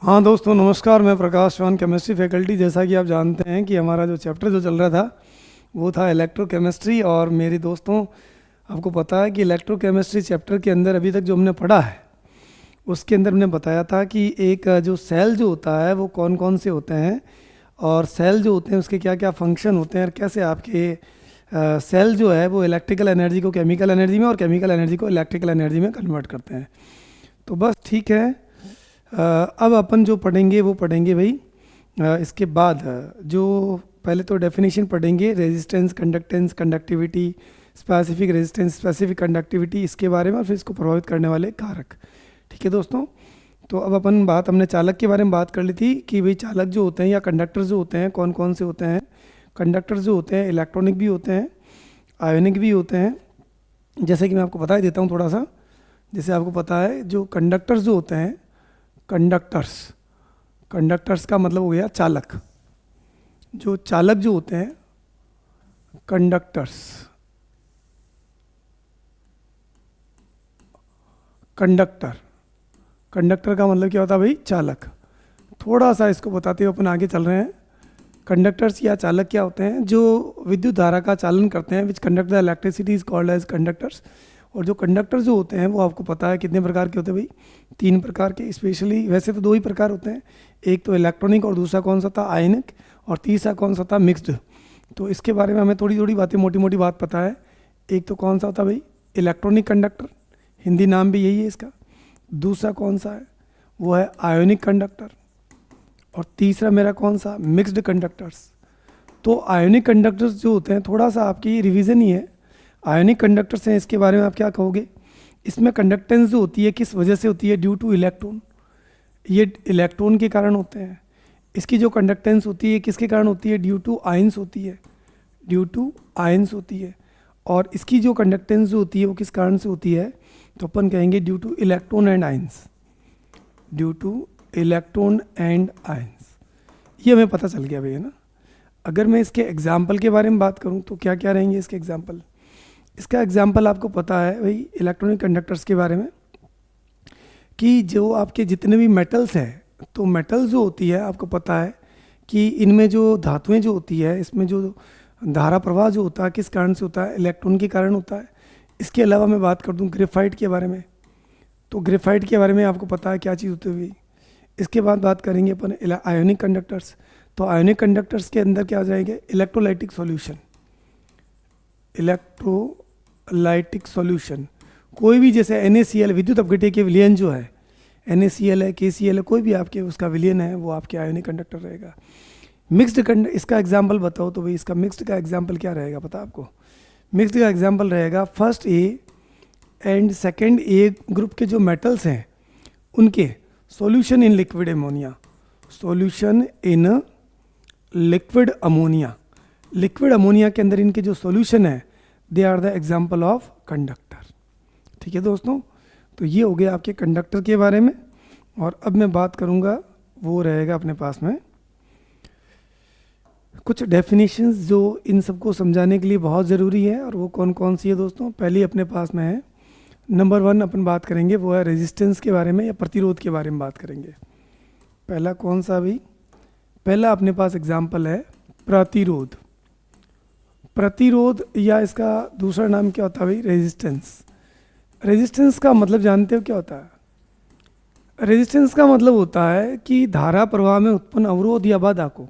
हाँ दोस्तों नमस्कार, मैं प्रकाश चौहान, केमिस्ट्री फैकल्टी। जैसा कि आप जानते हैं कि हमारा जो चैप्टर जो चल रहा था वो था इलेक्ट्रोकेमिस्ट्री। और मेरे दोस्तों, आपको पता है कि इलेक्ट्रोकेमिस्ट्री चैप्टर के अंदर अभी तक जो हमने पढ़ा है उसके अंदर हमने बताया था कि एक जो सेल जो होता है वो कौन कौन से होते हैं, और सेल जो होते हैं उसके क्या क्या फंक्शन होते हैं, और कैसे आपके सेल जो है वो इलेक्ट्रिकल एनर्जी को केमिकल एनर्जी में और केमिकल एनर्जी को इलेक्ट्रिकल एनर्जी में कन्वर्ट करते हैं। तो बस ठीक है। अब अपन जो पढ़ेंगे वो पढ़ेंगे भाई। इसके बाद जो पहले तो डेफिनेशन पढ़ेंगे, resistance, conductance, conductivity, specific resistance, specific conductivity, इसके बारे में, और फिर इसको प्रभावित करने वाले कारक। ठीक है दोस्तों। तो अब अपन हमने चालक के बारे में बात कर ली थी कि भाई चालक जो होते हैं या कंडक्टर जो होते हैं कौन कौन से होते हैं। कंडक्टर जो होते हैं इलेक्ट्रॉनिक भी होते हैं, आयोनिक भी होते हैं। जैसे कि मैं आपको बता ही देता हूँ थोड़ा सा। जैसे आपको पता है जो कंडक्टर्स जो होते हैं, कंडक्टर्स का मतलब हो गया चालक। जो चालक जो होते हैं कंडक्टर्स, कंडक्टर का मतलब क्या होता है भाई? चालक। थोड़ा सा इसको बताते हुए अपन आगे चल रहे हैं। कंडक्टर्स या चालक क्या होते हैं? जो विद्युत धारा का चालन करते हैं, which conduct the electricity is called as conductors. और जो कंडक्टर जो होते हैं वो आपको पता है कितने प्रकार के होते हैं भाई? 3 प्रकार के। स्पेशली वैसे तो 2 ही प्रकार होते हैं, एक तो इलेक्ट्रॉनिक और दूसरा कौन सा था? आयनिक। और तीसरा कौन सा था? मिक्स्ड। तो इसके बारे में हमें थोड़ी थोड़ी बातें, मोटी मोटी बात पता है। एक तो कौन सा होता है भाई? इलेक्ट्रॉनिक कंडक्टर, हिंदी नाम भी यही है इसका। दूसरा कौन सा है? वो है आयोनिक कंडक्टर। और तीसरा मेरा कौन सा? Mixed conductors. तो आयोनिक कंडक्टर्स जो होते हैं, थोड़ा सा आपकी रिवीजन ही है। आयोनिक कंडक्टर्स हैं, इसके बारे में आप क्या कहोगे? इसमें कंडक्टेंस जो होती है किस वजह से होती है? Due two electron. ये इलेक्ट्रॉन के कारण होते हैं। इसकी जो कंडक्टेंस होती है किसके कारण होती है? ड्यू टू आयंस होती है, ड्यू टू आयंस होती है। और इसकी जो कंडक्टेंस जो होती है वो किस कारण से होती है? तो अपन कहेंगे due two electron and ions, due two electron and ions. ये हमें पता चल गया भैया ना। अगर मैं इसके एग्जाम्पल के बारे में बात करूं तो क्या क्या रहेंगे इसके एग्जाम्पल? इसका एग्जाम्पल आपको पता है भाई इलेक्ट्रॉनिक कंडक्टर्स के बारे में, कि जो आपके जितने भी मेटल्स हैं, तो मेटल जो होती है आपको पता है कि इनमें जो धातुएं जो होती है, इसमें जो धारा प्रवाह जो होता है किस कारण से होता है? इलेक्ट्रॉन के कारण होता है। इसके अलावा मैं बात कर दूं ग्रेफाइट के बारे में, तो ग्रेफाइट के बारे में आपको पता है क्या चीज़ होती हुई। इसके बाद बात करेंगे अपन आयोनिक कंडक्टर्स। तो आयोनिक कंडक्टर्स के अंदर क्या आ जाएंगे? Electrolytic solution, electrolytic solution. कोई भी जैसे NaCl, विद्युत अपघट्य के विलयन जो है, NaCl है, KCl है, कोई भी आपके उसका विलयन है वो आपके आयोनिक कंडक्टर रहेगा। मिक्स्ड इसका एग्जाम्पल बताओ तो भाई इसका मिक्स्ड का एग्जाम्पल क्या रहेगा पता आपको? मिक्स्ड का एग्जाम्पल रहेगा first A and second A group के जो मेटल्स हैं उनके solution in liquid ammonia, solution in liquid ammonia. Liquid ammonia के अंदर इनके जो सॉल्यूशन है they are the example of conductor. ठीक है दोस्तों, तो ये हो गया आपके कंडक्टर के बारे में। और अब मैं बात करूँगा, वो रहेगा अपने पास में कुछ डेफिनेशंस जो इन सबको समझाने के लिए बहुत ज़रूरी है। और वो कौन कौन सी है दोस्तों? पहले अपने पास में है नंबर 1 अपन बात करेंगे, वो है रेजिस्टेंस के बारे में या प्रतिरोध के बारे में बात करेंगे। पहला कौन सा भी? पहला अपने पास एग्जाम्पल है प्रतिरोध। प्रतिरोध या इसका दूसरा नाम क्या होता है भाई? रेजिस्टेंस। रेजिस्टेंस का मतलब जानते हो क्या होता है? रेजिस्टेंस का मतलब होता है कि धारा प्रवाह में उत्पन्न अवरोध या बाधा को,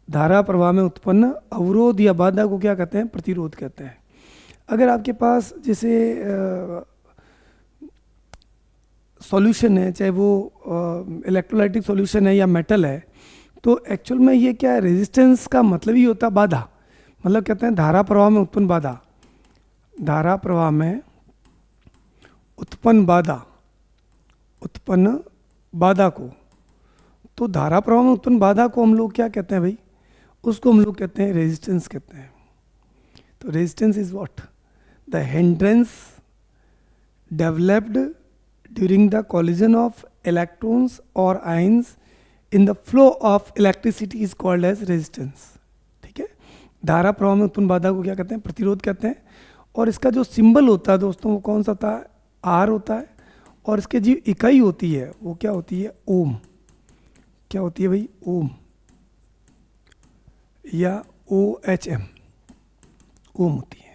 धारा प्रवाह में उत्पन्न अवरोध या बाधा को क्या कहते हैं? प्रतिरोध कहते हैं। अगर आपके पास जैसे सॉल्यूशन है, चाहे वो इलेक्ट्रोलाइटिक सॉल्यूशन है या मेटल है, तो एक्चुअल में ये क्या है? रेजिस्टेंस का मतलब ही होता है बाधा। मतलब कहते हैं धारा प्रवाह में उत्पन्न बाधा, धारा प्रवाह में उत्पन्न बाधा को। तो धारा प्रवाह में उत्पन्न बाधा को हम लोग क्या कहते हैं भाई? उसको हम लोग कहते हैं रेजिस्टेंस कहते हैं। तो resistance is what? The hindrance developed during the collision of electrons और ions in the flow of electricity is called as resistance. ठीक है, धारा प्रवाह में उत्पन्न बाधा को क्या कहते हैं? प्रतिरोध कहते हैं। और इसका जो सिंबल होता है दोस्तों वो कौन सा होता है? R होता है। और इसके जो इकाई होती है वो क्या होती है? ओम। क्या होती है भाई, ओम या OHM, ओम होती है।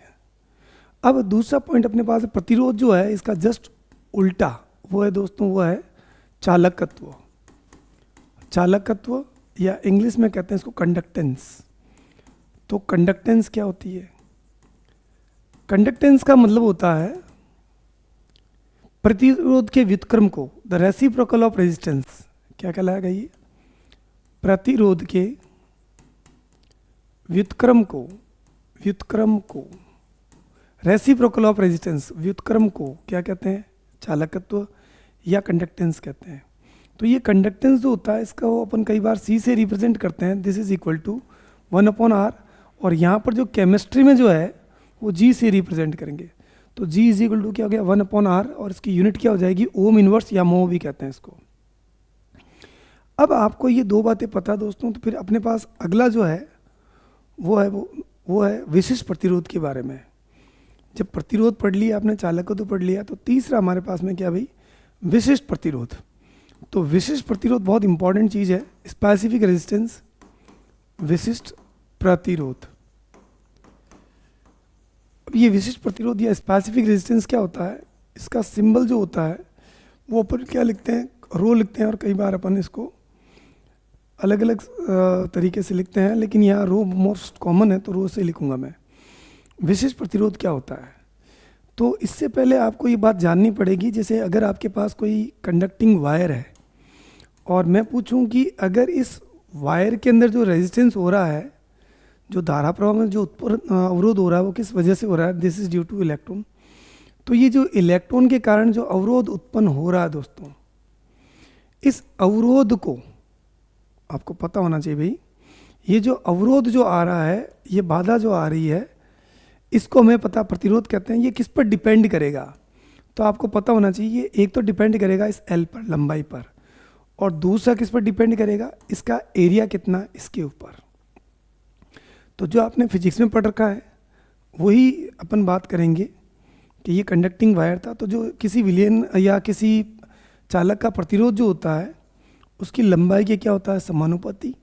अब दूसरा पॉइंट अपने पास है, प्रतिरोध जो है इसका जस्ट उल्टा वो है दोस्तों, वो है चालकत्व। चालकत्व या इंग्लिश में कहते हैं इसको कंडक्टेंस। तो कंडक्टेंस क्या होती है? कंडक्टेंस का मतलब होता है प्रतिरोध के व्युत्क्रम को, द रेसिप्रोकल ऑफ रेजिस्टेंस। क्या कहलाएगा ये? प्रतिरोध के व्युत्क्रम को रेसिप्रोकल ऑफ रेजिस्टेंस, व्युत्क्रम को क्या कहते हैं? चालकत्व या कंडक्टेंस कहते हैं। तो ये कंडक्टेंस जो होता है इसका वो अपन कई बार C से रिप्रेजेंट करते हैं, this is equal to 1/R, और यहाँ पर जो केमिस्ट्री में जो है वो G से रिप्रेजेंट करेंगे। तो G इज इक्वल टू क्या हो गया, 1/R, और इसकी यूनिट क्या हो जाएगी, ओम इनवर्स या मोह भी कहते हैं इसको। अब आपको ये दो बातें पता दोस्तों, तो फिर अपने पास अगला जो है वो है विशिष्ट प्रतिरोध के बारे में। जब प्रतिरोध पढ़ लिया आपने, चालक को तो पढ़ लिया, तो तीसरा हमारे पास में क्या भाई, विशिष्ट प्रतिरोध। तो विशिष्ट प्रतिरोध बहुत इंपॉर्टेंट चीज़ है। स्पेसिफिक रेजिस्टेंस, विशिष्ट प्रतिरोध। अब ये विशिष्ट प्रतिरोध या स्पेसिफिक रेजिस्टेंस क्या होता है, इसका सिंबल जो होता है वो अपन क्या लिखते हैं, रो लिखते हैं, और कई बार अपन इसको अलग अलग तरीके से लिखते हैं, लेकिन यहाँ रो मोस्ट कॉमन है तो रो से लिखूंगा मैं। विशिष्ट प्रतिरोध क्या होता है, तो इससे पहले आपको ये बात जाननी पड़ेगी, जैसे अगर आपके पास कोई कंडक्टिंग वायर है और मैं पूछूं कि अगर इस वायर के अंदर जो रेजिस्टेंस हो रहा है, जो धारा प्रवाह में जो अवरोध हो रहा है, वो किस वजह से हो रहा है, this is due two electron. तो ये जो इलेक्ट्रॉन के कारण जो अवरोध उत्पन्न हो रहा है दोस्तों, इस अवरोध को आपको पता होना चाहिए भाई, ये जो अवरोध जो आ रहा है, ये बाधा जो आ रही है, इसको हमें पता प्रतिरोध कहते हैं। ये किस पर डिपेंड करेगा, तो आपको पता होना चाहिए, एक तो डिपेंड करेगा इस L पर, लंबाई पर, और दूसरा किस पर डिपेंड करेगा, इसका एरिया कितना, इसके ऊपर। तो जो आपने फिजिक्स में पढ़ रखा है वही अपन बात करेंगे कि ये कंडक्टिंग वायर था, तो जो किसी विलयन या किसी चालक का प्रतिरोध जो होता है उसकी लंबाई के क्या होता है, समानुपाती,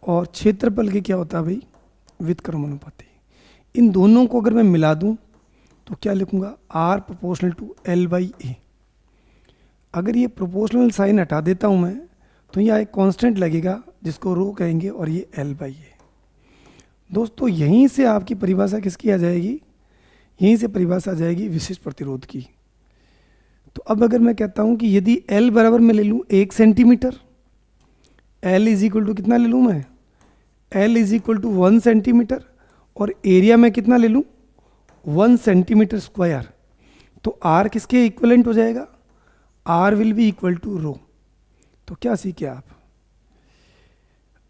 और क्षेत्रफल के क्या होता है भाई, व्युत्क्रमानुपाती। इन दोनों को अगर मैं मिला दूं तो क्या लिखूंगा, R प्रोपोर्शनल टू L/A। अगर ये प्रोपोर्शनल साइन हटा देता हूं मैं, तो यहाँ एक कांस्टेंट लगेगा जिसको रो कहेंगे, और ये L/A। दोस्तों यहीं से आपकी परिभाषा किसकी आ जाएगी, यहीं से परिभाषा आ जाएगी विशिष्ट प्रतिरोध की। तो अब अगर मैं कहता हूं कि यदि L बराबर मैं ले लूं 1 centimetre, L is equal to कितना ले लूं मैं, L is equal to 1 centimetre, और एरिया में कितना ले लूं, 1 सेंटीमीटर स्क्वायर, तो R किसके इक्वलेंट हो जाएगा, R will be equal to rho. तो क्या सीखे आप,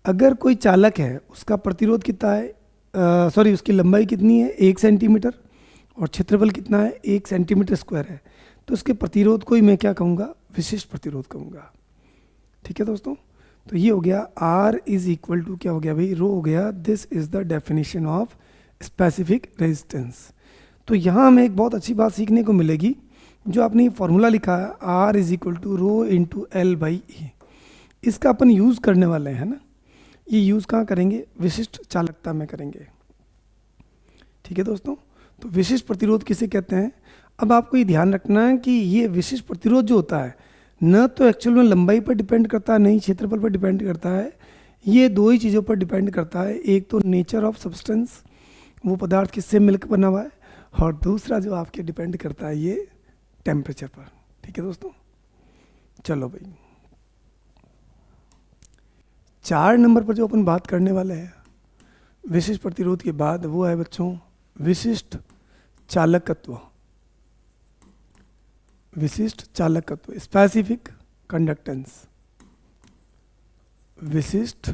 अगर कोई चालक है उसका प्रतिरोध कितना है, सॉरी उसकी लंबाई कितनी है 1 सेंटीमीटर, और क्षेत्रफल कितना है 1 सेंटीमीटर स्क्वायर है, तो उसके प्रतिरोध को ही मैं क्या कहूँगा, विशिष्ट प्रतिरोध कहूँगा। ठीक है दोस्तों, तो ये हो गया R इज इक्वल टू क्या हो गया भाई, रो हो गया। This is the definition of specific resistance. तो यहाँ हमें एक बहुत अच्छी बात सीखने को मिलेगी, जो आपने ये फॉर्मूला लिखा है R is equal to rho into L/A, इसका अपन यूज़ करने वाले हैं ना। ये यूज़ कहाँ करेंगे, विशिष्ट चालकता में करेंगे। ठीक है दोस्तों, तो विशिष्ट प्रतिरोध किसे कहते हैं। अब आपको ये ध्यान रखना है कि ये विशिष्ट प्रतिरोध जो होता है न तो एक्चुअल में लंबाई पर डिपेंड करता है, नहीं क्षेत्रफल पर डिपेंड करता है, ये दो ही चीज़ों पर डिपेंड करता है। एक तो नेचर ऑफ सब्सटेंस, वो पदार्थ किससे मिलकर बना हुआ है, और दूसरा जो आपके डिपेंड करता है ये टेम्परेचर पर। ठीक है दोस्तों, चलो भाई 4 नंबर पर जो अपन बात करने वाले हैं विशिष्ट प्रतिरोध के बाद, वो है बच्चों विशिष्ट चालकत्व। विशिष्ट चालकत्व, स्पेसिफिक कंडक्टेंस। विशिष्ट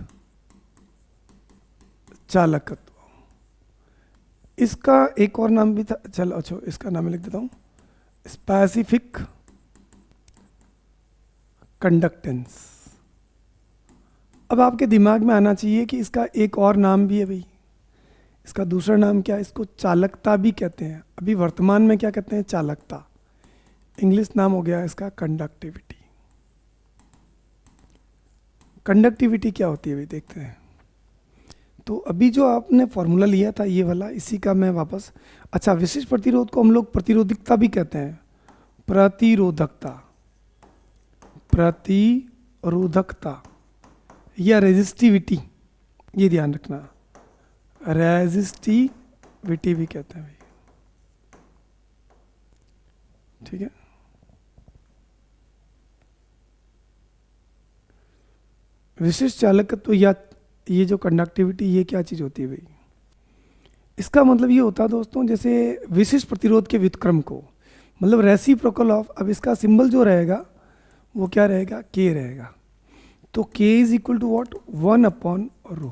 चालकत्व, इसका एक और नाम भी था, चलो अच्छा इसका नाम लिख देता हूं, स्पेसिफिक कंडक्टेंस। अब आपके दिमाग में आना चाहिए कि इसका एक और नाम भी है भाई, इसका दूसरा नाम क्या है, इसको चालकता भी कहते हैं। अभी वर्तमान में क्या कहते हैं, चालकता। इंग्लिश नाम हो गया इसका कंडक्टिविटी। कंडक्टिविटी क्या होती है भाई देखते हैं। तो अभी जो आपने फॉर्मूला लिया था ये वाला, इसी का मैं वापस, अच्छा विशिष्ट प्रतिरोध को हम लोग प्रतिरोधकता भी कहते हैं, प्रतिरोधकता, प्रतिरोधकता या रेजिस्टिविटी, ये ध्यान रखना, रेजिस्टिविटी भी कहते हैं भाई, ठीक है। विशिष्ट चालकत्व या ये जो कंडक्टिविटी, ये क्या चीज़ होती है भाई? इसका मतलब ये होता है दोस्तों, जैसे विशिष्ट प्रतिरोध के व्युत्क्रम को, मतलब रेसिप्रोकल ऑफ, अब इसका सिंबल जो रहेगा वो क्या रहेगा, के रहेगा। तो के इज इक्वल टू वॉट, 1/ρ।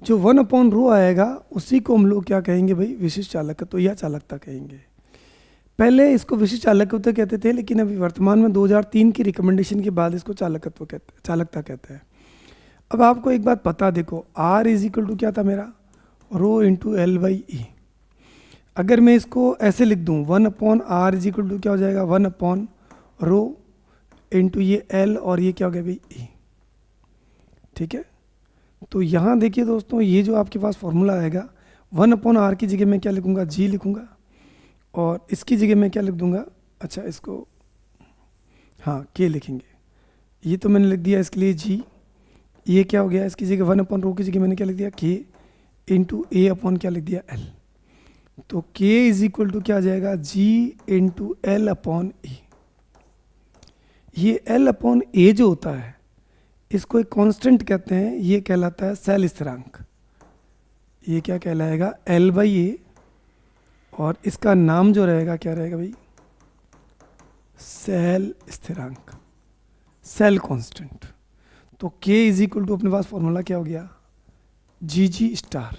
जो 1/ρ आएगा उसी को हम लोग क्या कहेंगे भाई, विशिष्ट चालकत्व या चालकता कहेंगे। पहले इसको विशिष्ट चालकत्व कहते थे, लेकिन अभी वर्तमान में 2003 की रिकमेंडेशन के बाद इसको चालकत्व कहते, चालकता कहते हैं। अब आपको एक बात पता, देखो R इज इक्वल टू क्या था मेरा, रो इंटू L/E। अगर मैं इसको ऐसे लिख दूँ 1/R इज इक्वल टू क्या हो जाएगा, 1/ρ इंटू ये L और ये क्या हो गया भाई E, ठीक है। तो यहाँ देखिए दोस्तों, ये जो आपके पास फॉर्मूला आएगा, 1/R की जगह मैं क्या लिखूँगा, G लिखूँगा, और इसकी जगह मैं क्या लिख दूँगा, अच्छा इसको हाँ K लिखेंगे, ये तो मैंने लिख दिया इसके लिए G। ये क्या हो गया, इसकी जगह 1/ρ की जगह मैंने क्या लिख दिया, K इंटू A अपॉन क्या लिख दिया, L। तो K इज इक्वल टू क्या आ जाएगा, G इंटू L/E। ये L/A जो होता है, इसको एक कांस्टेंट कहते हैं, ये कहलाता है सेल स्थिरांक। ये क्या कहलाएगा, L/A, और इसका नाम जो रहेगा क्या रहेगा भाई, सेल स्थिरांक, सेल कांस्टेंट। तो K इज इक्वल टू अपने पास फॉर्मूला क्या हो गया, GG star.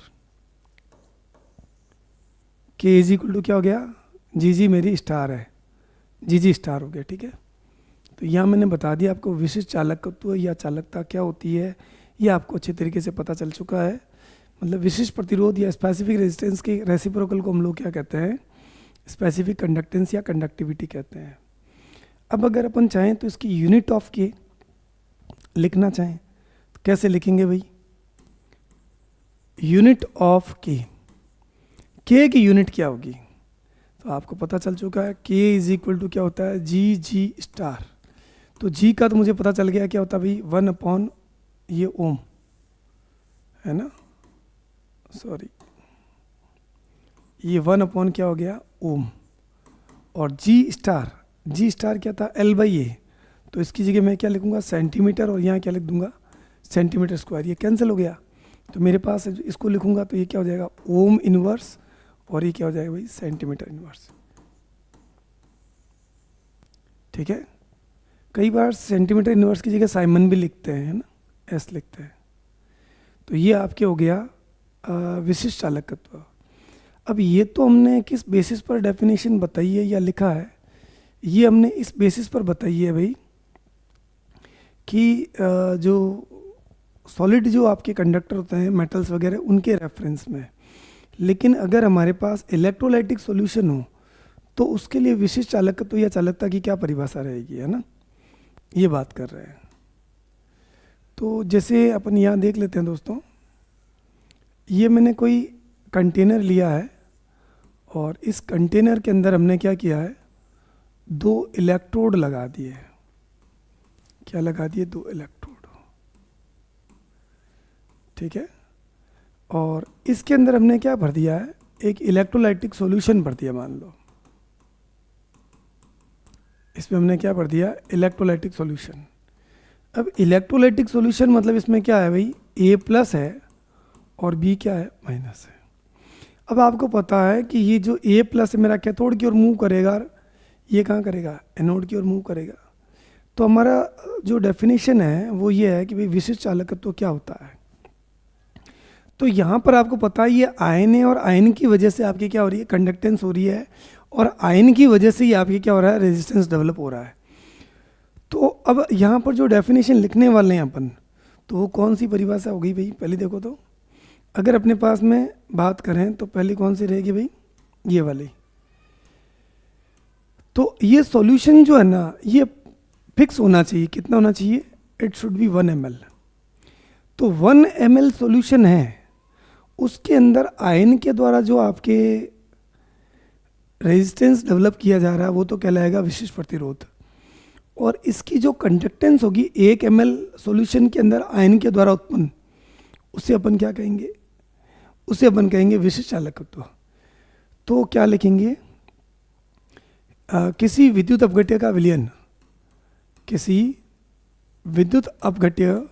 K is equal to क्या हो गया, GG मेरी स्टार है, GG स्टार हो गया, ठीक है। तो यहाँ मैंने बता दिया आपको विशिष्ट चालकत्व या चालकता क्या होती है, ये आपको अच्छे तरीके से पता चल चुका है। मतलब विशिष्ट प्रतिरोध या स्पेसिफिक रेजिस्टेंस के रेसिप्रोकल को हम लोग क्या कहते हैं, स्पेसिफिक कंडक्टेंस या कंडक्टिविटी कहते हैं। अब अगर अपन चाहें तो इसकी यूनिट ऑफ के लिखना चाहें तो कैसे लिखेंगे भाई, यूनिट ऑफ के की यूनिट क्या होगी, तो आपको पता चल चुका है, K इज इक्वल टू क्या होता है, GG स्टार। तो G का तो मुझे पता चल गया क्या होता है भाई, 1/ ये ओम है ना, सॉरी ये 1/ क्या हो गया, ओम। और G स्टार क्या था, L/A। तो इसकी जगह मैं क्या लिखूंगा, सेंटीमीटर, और यहाँ क्या लिख दूंगा, सेंटीमीटर स्क्वायर। ये कैंसिल हो गया, तो मेरे पास इसको लिखूंगा तो ये क्या हो जाएगा, ओम इनवर्स, और ये क्या हो जाएगा भाई, सेंटीमीटर इनवर्स, ठीक है। कई बार सेंटीमीटर इनवर्स की जगह साइमन भी लिखते हैं, है ना, एस लिखते हैं। तो ये आपके हो गया विशिष्ट चालकत्व। अब ये तो हमने किस बेसिस पर डेफिनेशन बताई है या लिखा है, ये हमने इस बेसिस पर बताई है भाई कि जो सॉलिड जो आपके कंडक्टर होते हैं, मेटल्स वगैरह, उनके रेफरेंस में। लेकिन अगर हमारे पास इलेक्ट्रोलाइटिक सॉल्यूशन हो तो उसके लिए विशिष्ट चालकत्व या चालकता की क्या परिभाषा रहेगी, है ना, ये बात कर रहे हैं। तो जैसे अपन यहाँ देख लेते हैं दोस्तों, ये मैंने कोई कंटेनर लिया है, और इस कंटेनर के अंदर हमने क्या किया है, 2 इलेक्ट्रोड लगा दिए। क्या लगा दिए, 2 इलेक्ट्रोड, ठीक है। और इसके अंदर हमने क्या भर दिया है, एक इलेक्ट्रोलाइटिक सॉल्यूशन भर दिया, मान लो इसमें हमने क्या भर दिया, इलेक्ट्रोलाइटिक सॉल्यूशन। अब इलेक्ट्रोलाइटिक सॉल्यूशन मतलब इसमें क्या है भाई, A+ है और B क्या है, माइनस है। अब आपको पता है कि ये जो A+ है मेरा कैथोड की ओर मूव करेगा, ये कहाँ करेगा, एनोड की ओर मूव करेगा। तो हमारा जो डेफिनेशन है वो ये है कि भाई विशिष्ट चालकत्व क्या होता है। तो यहाँ पर आपको पता है ये आयन है, और आयन की वजह से आपकी क्या हो रही है, कंडक्टेंस हो रही है, और आयन की वजह से ही आपकी क्या हो रहा है, रेजिस्टेंस डेवलप हो रहा है। तो अब यहाँ पर जो डेफिनेशन लिखने वाले हैं अपन, तो वो कौन सी परिभाषा होगी भाई, पहले देखो तो अगर अपने पास में बात करें तो पहली कौन सी रहेगी भाई, ये वाली। तो ये सॉल्यूशन जो है ना, ये फिक्स होना चाहिए, कितना होना चाहिए, इट शुड बी 1 ml। तो 1 ml सॉल्यूशन है, उसके अंदर आयन के द्वारा जो आपके रेजिस्टेंस डेवलप किया जा रहा है वो तो कहलाएगा विशिष्ट प्रतिरोध, और इसकी जो कंडक्टेंस होगी 1 ml सॉल्यूशन के अंदर आयन के द्वारा उत्पन्न, उसे अपन क्या कहेंगे, उसे अपन कहेंगे विशिष्ट चालकत्व। तो क्या लिखेंगे, किसी विद्युत अपघट्य का विलयन, किसी विद्युत अपघट्य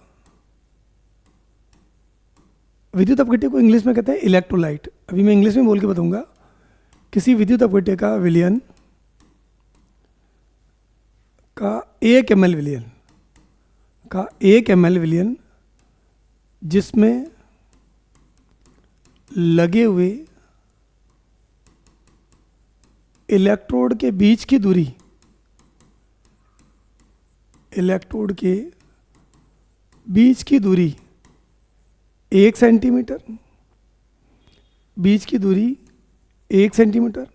को इंग्लिश में कहते हैं इलेक्ट्रोलाइट, अभी मैं इंग्लिश में बोल के बताऊंगा। किसी विद्युत अपघट्य का विलयन का 1 ml विलयन जिसमें लगे हुए इलेक्ट्रोड के बीच की दूरी, इलेक्ट्रोड के बीच की दूरी 1 सेंटीमीटर, बीच की दूरी 1 सेंटीमीटर,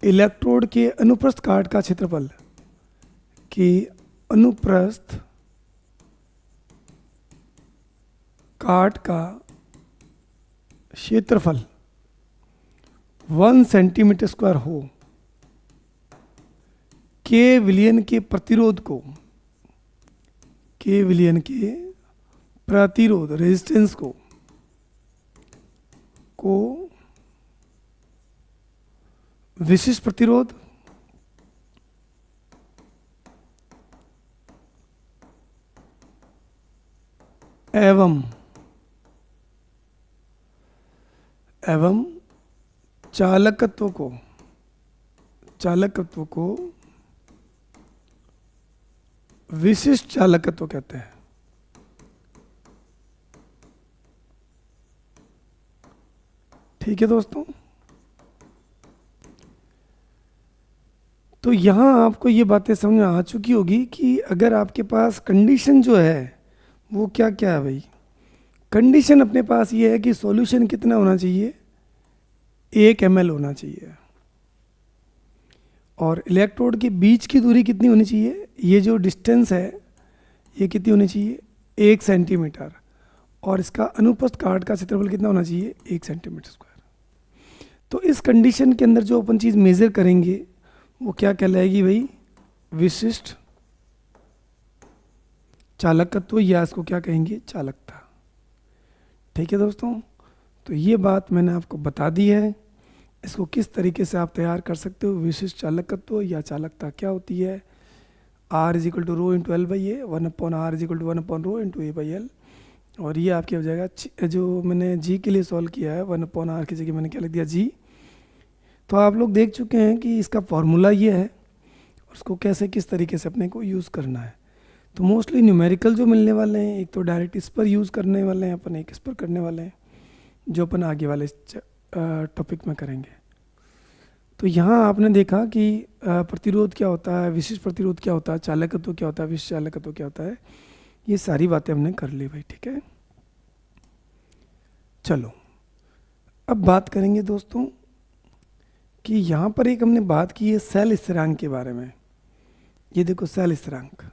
इलेक्ट्रोड के अनुप्रस्थ काट का क्षेत्रफल, कि अनुप्रस्थ काट का क्षेत्रफल 1 सेंटीमीटर स्क्वायर हो, के विलयन के प्रतिरोध को, के विलयन के प्रतिरोध रेजिस्टेंस को विशिष्ट प्रतिरोध एवं चालकत्व को विशिष्ट चालकत्व कहते हैं। ठीक है दोस्तों, तो यहां आपको ये बातें समझ में आ चुकी होगी कि अगर आपके पास कंडीशन जो है वो क्या क्या है भाई। कंडीशन अपने पास ये है कि सॉल्यूशन कितना होना चाहिए, 1 ml होना चाहिए, और इलेक्ट्रोड के बीच की दूरी कितनी होनी चाहिए, ये जो डिस्टेंस है ये कितनी होनी चाहिए, 1 सेंटीमीटर, और इसका अनुप्रस्थ काट का क्षेत्रफल कितना होना चाहिए, 1 सेंटीमीटर स्क्वायर। तो इस कंडीशन के अंदर जो अपन चीज़ मेज़र करेंगे वो क्या कहलाएगी भाई, विशिष्ट चालकत्व, या इसको क्या कहेंगे, चालकता। ठीक है दोस्तों, तो ये बात मैंने आपको बता दी है। इसको किस तरीके से आप तैयार कर सकते हो, विशिष्ट चालकत्व या चालकता क्या होती है। R is equal to rho into L by A, 1/r is equal to 1/रो इंटू ए बाई एल, और ये आपके हो जाएगा जो मैंने जी के लिए सॉल्व किया है 1/r की जगह मैंने क्या लिख दिया, जी। तो आप लोग देख चुके हैं कि इसका फॉर्मूला ये है, और उसको कैसे किस तरीके से अपने को यूज़ करना है। तो मोस्टली न्यूमेरिकल जो मिलने वाले हैं, एक तो डायरेक्ट इस पर यूज़ करने वाले हैं अपन, एक इस पर करने वाले हैं, जो अपन आगे वाले टॉपिक में करेंगे। तो यहाँ आपने देखा कि प्रतिरोध क्या होता है, विशिष्ट प्रतिरोध क्या होता है, चालकत्व क्या होता है, विशिष्ट चालकत्व क्या होता है, ये सारी बातें हमने कर ली भाई। ठीक है, चलो अब बात करेंगे दोस्तों कि यहाँ पर एक हमने बात की है सेल स्थिरांक के बारे में। ये देखो सेल स्थिरांक,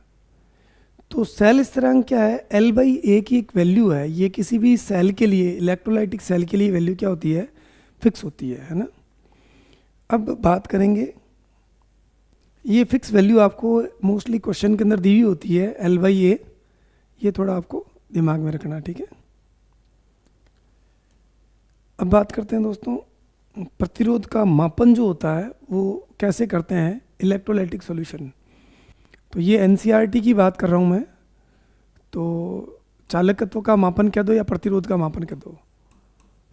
तो सेल स्थिरांक क्या है, L बाई ए की एक वैल्यू है। ये किसी भी सेल के लिए, इलेक्ट्रोलाइटिक सेल के लिए वैल्यू क्या होती है, फिक्स होती है ना। अब बात करेंगे, ये फिक्स वैल्यू आपको मोस्टली क्वेश्चन के अंदर दी हुई होती है, L बाई ए, ये थोड़ा आपको दिमाग में रखना। ठीक है, अब बात करते हैं दोस्तों, प्रतिरोध का मापन जो होता है वो कैसे करते हैं, इलेक्ट्रोलाइटिक सॉल्यूशन। तो ये एनसीईआरटी की बात कर रहा हूँ मैं। तो चालकत्व का मापन कह दो या प्रतिरोध का मापन कह दो,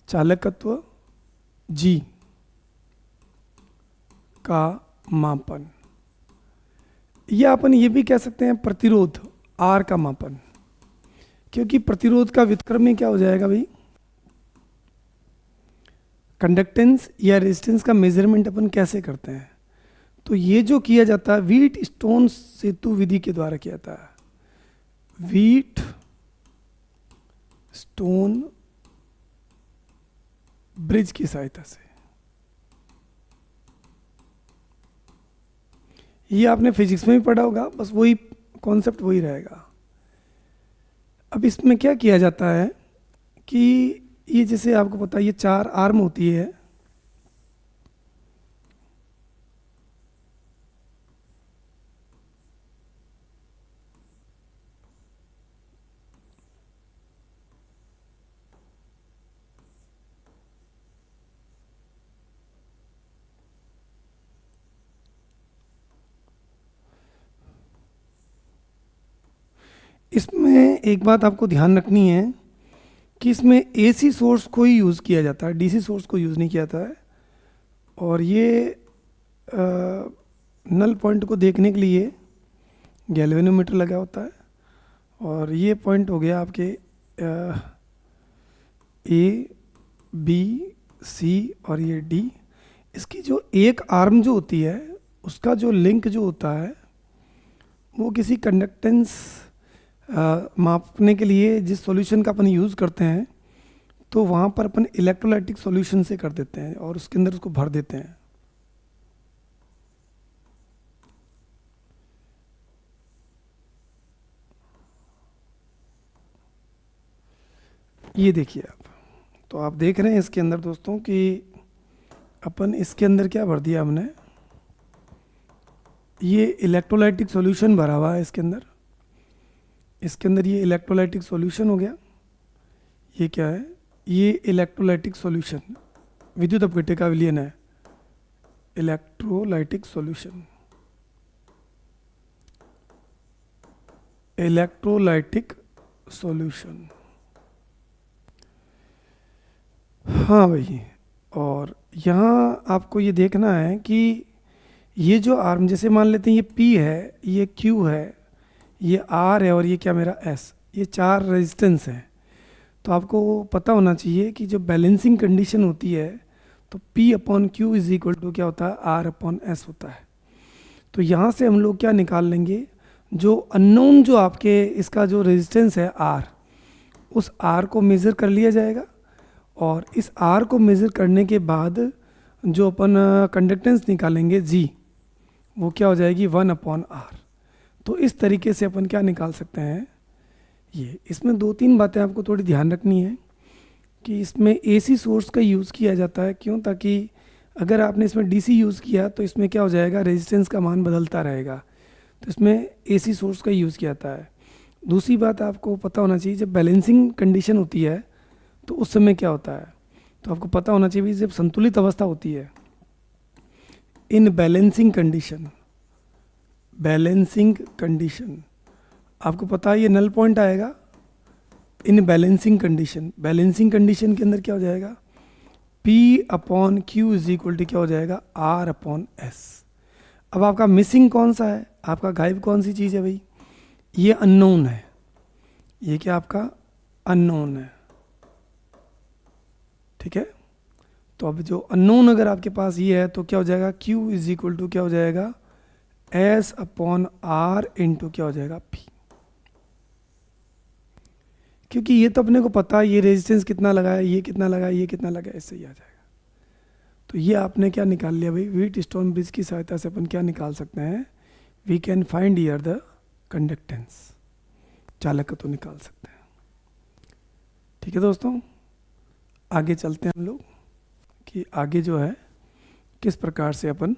चालकत्व जी का मापन, या अपन ये भी कह सकते हैं प्रतिरोध आर का मापन, क्योंकि प्रतिरोध का व्युत्क्रम क्या हो जाएगा भाई, कंडक्टेंस या रेजिस्टेंस का मेजरमेंट अपन कैसे करते हैं। तो ये जो किया जाता है व्हीट स्टोन सेतु विधि के द्वारा किया जाता है, व्हीट स्टोन ब्रिज की सहायता से। ये आपने फिजिक्स में भी पढ़ा होगा, बस वही कॉन्सेप्ट वही रहेगा। अब इसमें क्या किया जाता है कि ये जैसे आपको पता है ये 4 आर्म होती है, इसमें एक बात आपको ध्यान रखनी है कि इसमें एसी सोर्स को ही यूज़ किया जाता है, डीसी सोर्स को यूज़ नहीं किया जाता है। और ये नल पॉइंट को देखने के लिए गैल्वेनोमीटर लगा होता है। और ये पॉइंट हो गया आपके ए, बी, सी और ये डी। इसकी जो एक आर्म जो होती है उसका जो लिंक जो होता है वो किसी कंडक्टेंस मापने के लिए जिस सॉल्यूशन का अपन यूज़ करते हैं तो वहाँ पर अपन इलेक्ट्रोलाइटिक सॉल्यूशन से कर देते हैं और उसके अंदर उसको भर देते हैं। ये देखिए आप, तो आप देख रहे हैं इसके अंदर दोस्तों कि अपन इसके अंदर क्या भर दिया हमने, ये इलेक्ट्रोलाइटिक सॉल्यूशन भरा हुआ है इसके अंदर। इसके अंदर ये इलेक्ट्रोलाइटिक सॉल्यूशन हो गया। ये क्या है, ये इलेक्ट्रोलाइटिक सॉल्यूशन विद्युत अपघट्य का विलयन है, इलेक्ट्रोलाइटिक सॉल्यूशन, इलेक्ट्रोलाइटिक सॉल्यूशन। हाँ भाई, और यहाँ आपको ये देखना है कि ये जो आर्म जैसे मान लेते हैं ये P है, ये Q है, ये R है और ये क्या मेरा S, ये 4 रेजिस्टेंस हैं। तो आपको पता होना चाहिए कि जो बैलेंसिंग कंडीशन होती है तो P/Q इज इक्वल टू क्या होता है, R/S होता है। तो यहाँ से हम लोग क्या निकाल लेंगे, जो अननोन जो आपके इसका जो रेजिस्टेंस है R, उस R को मेज़र कर लिया जाएगा और इस R को मेज़र करने के बाद जो अपन कंडक्टेंस निकालेंगे G, वो क्या हो जाएगी 1/R। तो इस तरीके से अपन क्या निकाल सकते हैं ये। इसमें 2-3 बातें आपको थोड़ी ध्यान रखनी है कि इसमें AC सोर्स का यूज़ किया जाता है, क्यों, ताकि अगर आपने इसमें DC यूज़ किया तो इसमें क्या हो जाएगा, रेजिस्टेंस का मान बदलता रहेगा। तो इसमें AC सोर्स का यूज़ किया जाता है। दूसरी बात आपको पता होना चाहिए, जब बैलेंसिंग कंडीशन होती है तो उस समय क्या होता है, तो आपको पता होना चाहिए जब संतुलित अवस्था होती है, in balancing condition, balancing condition आपको पता है ये नल पॉइंट आएगा in balancing condition. Balancing condition के अंदर क्या हो जाएगा, P/Q इज इक्वल टू क्या हो जाएगा, R/S। अब आपका मिसिंग कौन सा है, आपका गायब कौन सी चीज़ है भाई, ये अननोन है, ये क्या आपका अननोन है, ठीक है। तो अब जो अननोन अगर आपके पास ये है तो क्या हो जाएगा, Q इज इक्वल टू क्या हो जाएगा, S/R इंटू क्या हो जाएगा P। क्योंकि ये तो अपने को पता है ये रेजिस्टेंस कितना लगा है, ये कितना लगा है, ये कितना लगा है, इससे ही आ जाएगा। तो ये आपने क्या निकाल लिया भाई, व्हीटस्टोन ब्रिज की सहायता से अपन क्या निकाल सकते हैं, we can find here the conductance, चालकत्व निकाल सकते हैं। ठीक है दोस्तों, आगे चलते हैं हम लोग कि आगे जो है किस प्रकार से अपन,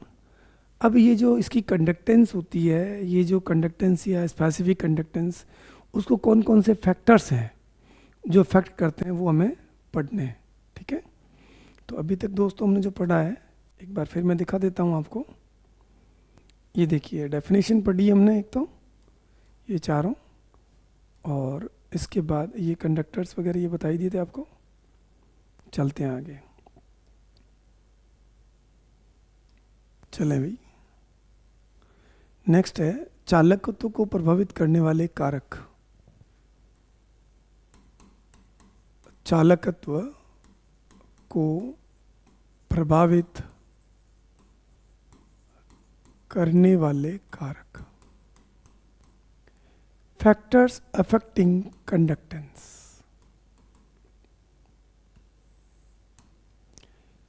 अब ये जो इसकी कंडक्टेंस होती है, ये जो कंडक्टेंस या स्पेसिफिक कंडक्टेंस, उसको कौन कौन से फैक्टर्स हैं जो इफेक्ट करते हैं वो हमें पढ़ने हैं। ठीक है, तो अभी तक दोस्तों हमने जो पढ़ा है एक बार फिर मैं दिखा देता हूँ आपको। ये देखिए डेफिनेशन पढ़ी हमने एक तो ये चारों, और इसके बाद ये कंडक्टर्स वगैरह ये बताई दिए थे आपको। चलते हैं आगे, चलें भाई। नेक्स्ट है चालकत्व को प्रभावित करने वाले कारक। चालकत्व को प्रभावित करने वाले कारक, factors affecting conductance.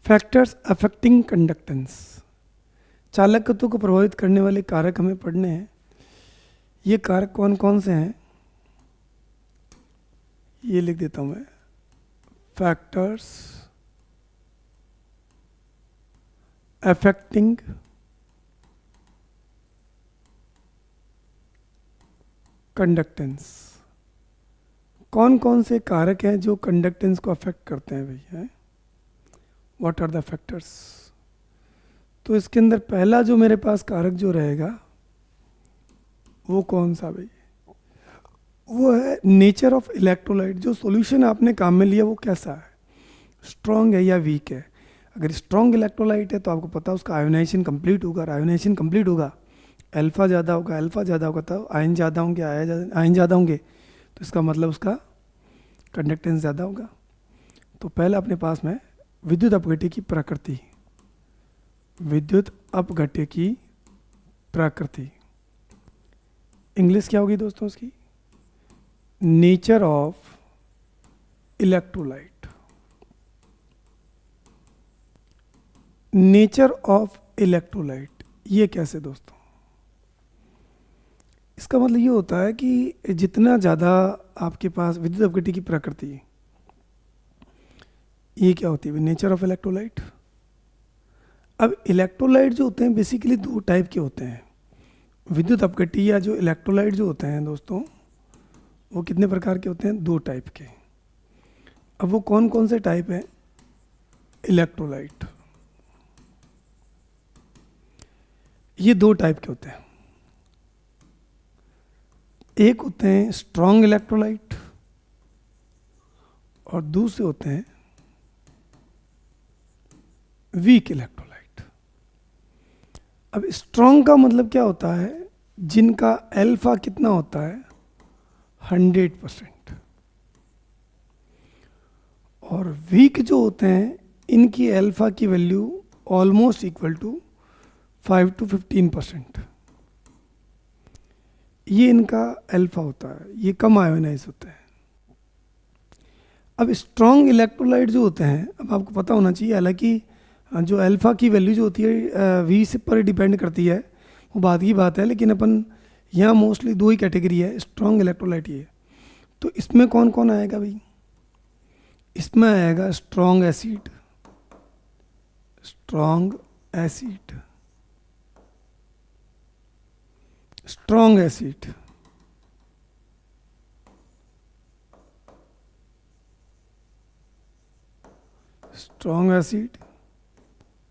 Factors affecting conductance, चालकत्व को प्रभावित करने वाले कारक हमें पढ़ने हैं। ये कारक कौन कौन से हैं, ये लिख देता हूँ मैं, फैक्टर्स अफेक्टिंग कंडक्टेंस। कौन कौन से कारक हैं जो कंडक्टेंस को अफेक्ट करते हैं भाई, हैं? What are the factors? तो इसके अंदर पहला जो मेरे पास कारक जो रहेगा वो कौन सा भाई, वो है नेचर ऑफ इलेक्ट्रोलाइट। जो सॉल्यूशन आपने काम में लिया वो कैसा है, स्ट्रॉन्ग है या वीक है। अगर स्ट्रॉन्ग इलेक्ट्रोलाइट है तो आपको पता है उसका आयोनाइजेशन कंप्लीट होगा, और आयोनाइजेशन कंप्लीट होगा, अल्फा ज़्यादा होगा, अल्फा ज़्यादा होगा तो आयन ज़्यादा होंगे, आयन ज़्यादा होंगे तो इसका मतलब उसका कंडक्टेंस ज़्यादा होगा। तो पहले अपने पास में विद्युत अपघट्य की प्रकृति, विद्युत अपघट्य की प्रकृति, इंग्लिश क्या होगी दोस्तों उसकी, nature of electrolyte. Nature of electrolyte ये कैसे दोस्तों, इसका मतलब ये होता है कि जितना ज़्यादा आपके पास विद्युत अपघट्य की प्रकृति, ये क्या होती है नेचर ऑफ इलेक्ट्रोलाइट। अब इलेक्ट्रोलाइट जो होते हैं बेसिकली दो टाइप के होते हैं। विद्युत अपघट्य या जो इलेक्ट्रोलाइट जो होते हैं दोस्तों वो कितने प्रकार के होते हैं, दो टाइप के। अब वो कौन कौन से टाइप हैं इलेक्ट्रोलाइट, ये दो टाइप के होते हैं। एक होते हैं स्ट्रॉन्ग इलेक्ट्रोलाइट और दूसरे होते हैं वीक इलेक्ट्रोलाइट। अब स्ट्रॉन्ग का मतलब क्या होता है, जिनका अल्फा कितना होता है 100%, और वीक जो होते हैं इनकी अल्फा की value almost equal to 5 to 15%। ये इनका अल्फा होता है, ये कम आयोनाइज होते हैं। अब स्ट्रॉन्ग इलेक्ट्रोलाइट जो होते हैं, अब आपको पता होना चाहिए, हालांकि जो अल्फा की वैल्यू जो होती है वी से पर डिपेंड करती है, वो बात की बात है, लेकिन अपन यहाँ मोस्टली दो ही कैटेगरी है स्ट्रॉन्ग इलेक्ट्रोलाइट ये। तो इसमें कौन कौन आएगा भाई, इसमें आएगा strong acid, strong acid, strong acid, strong acid,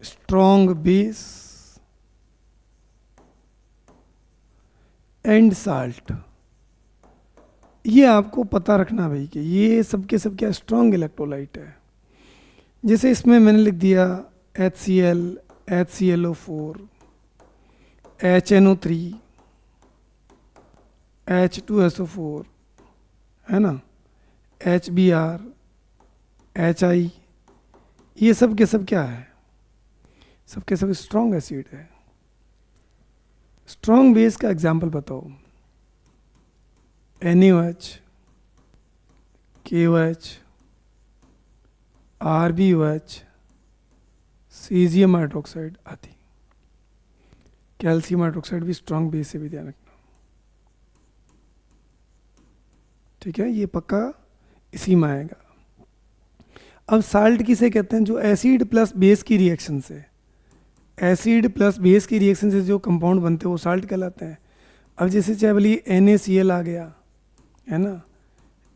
strong base and salt. ये आपको पता रखना भाई कि ये सब के सब क्या स्ट्रॉन्ग इलेक्ट्रोलाइट है। जैसे इसमें मैंने लिख दिया HCl, HClO4, HNO3, H2SO4, है ना, HBr, HI, ये सब के सब क्या है, सब के सब स्ट्रॉन्ग एसिड है। स्ट्रॉन्ग बेस का एग्जाम्पल बताओ, NaOH, KOH, RbOH, caesium hydroxide आदि। कैल्शियम हाइड्रोक्साइड भी स्ट्रॉन्ग बेस से भी ध्यान रखना, ठीक है, ये पक्का इसी में आएगा। अब साल्ट किसे कहते हैं, जो एसिड प्लस बेस की रिएक्शन से, एसिड प्लस बेस की रिएक्शन से जो कंपाउंड बनते हैं वो साल्ट कहलाते हैं। अब जैसे चाहे बोलिए NaCl आ गया, है ना,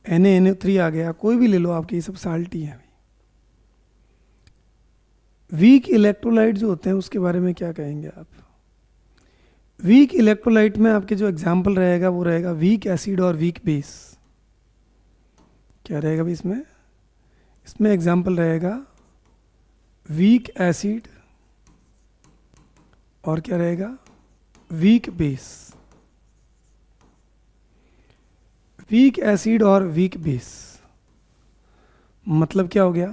NaNO3 आ गया, कोई भी ले लो आपके, ये सब साल्ट ही हैं। वीक इलेक्ट्रोलाइट जो होते हैं उसके बारे में क्या कहेंगे आप। वीक इलेक्ट्रोलाइट में आपके जो एग्जाम्पल रहेगा वो रहेगा वीक एसिड और वीक बेस। क्या रहेगा भाई इसमें, इसमें एग्जाम्पल रहेगा वीक एसिड और क्या रहेगा वीक बेस। वीक एसिड और वीक बेस मतलब क्या हो गया,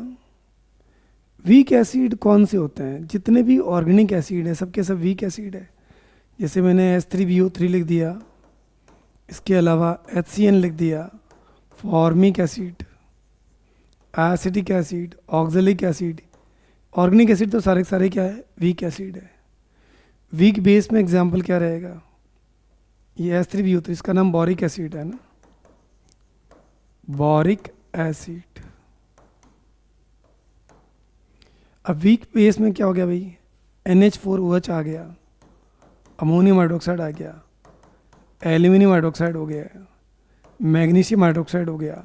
वीक एसिड कौन से होते हैं, जितने भी ऑर्गेनिक एसिड है सबके सब वीक एसिड है। जैसे मैंने H3BO3 लिख दिया, इसके अलावा HCN लिख दिया, formic acid, acetic acid, oxalic acid, organic acid तो सारे सारे क्या है वीक एसिड है। वीक बेस में एग्जाम्पल क्या रहेगा, ये H3BO3, इसका नाम बोरिक एसिड है ना, बोरिक एसिड। अब वीक बेस में क्या हो गया भाई, NH4OH आ गया, अमोनियम हाइड्रोक्साइड आ गया, एल्यूमिनियम हाइड्रोक्साइड हो गया, मैग्नीशियम हाइड्रोक्साइड हो गया,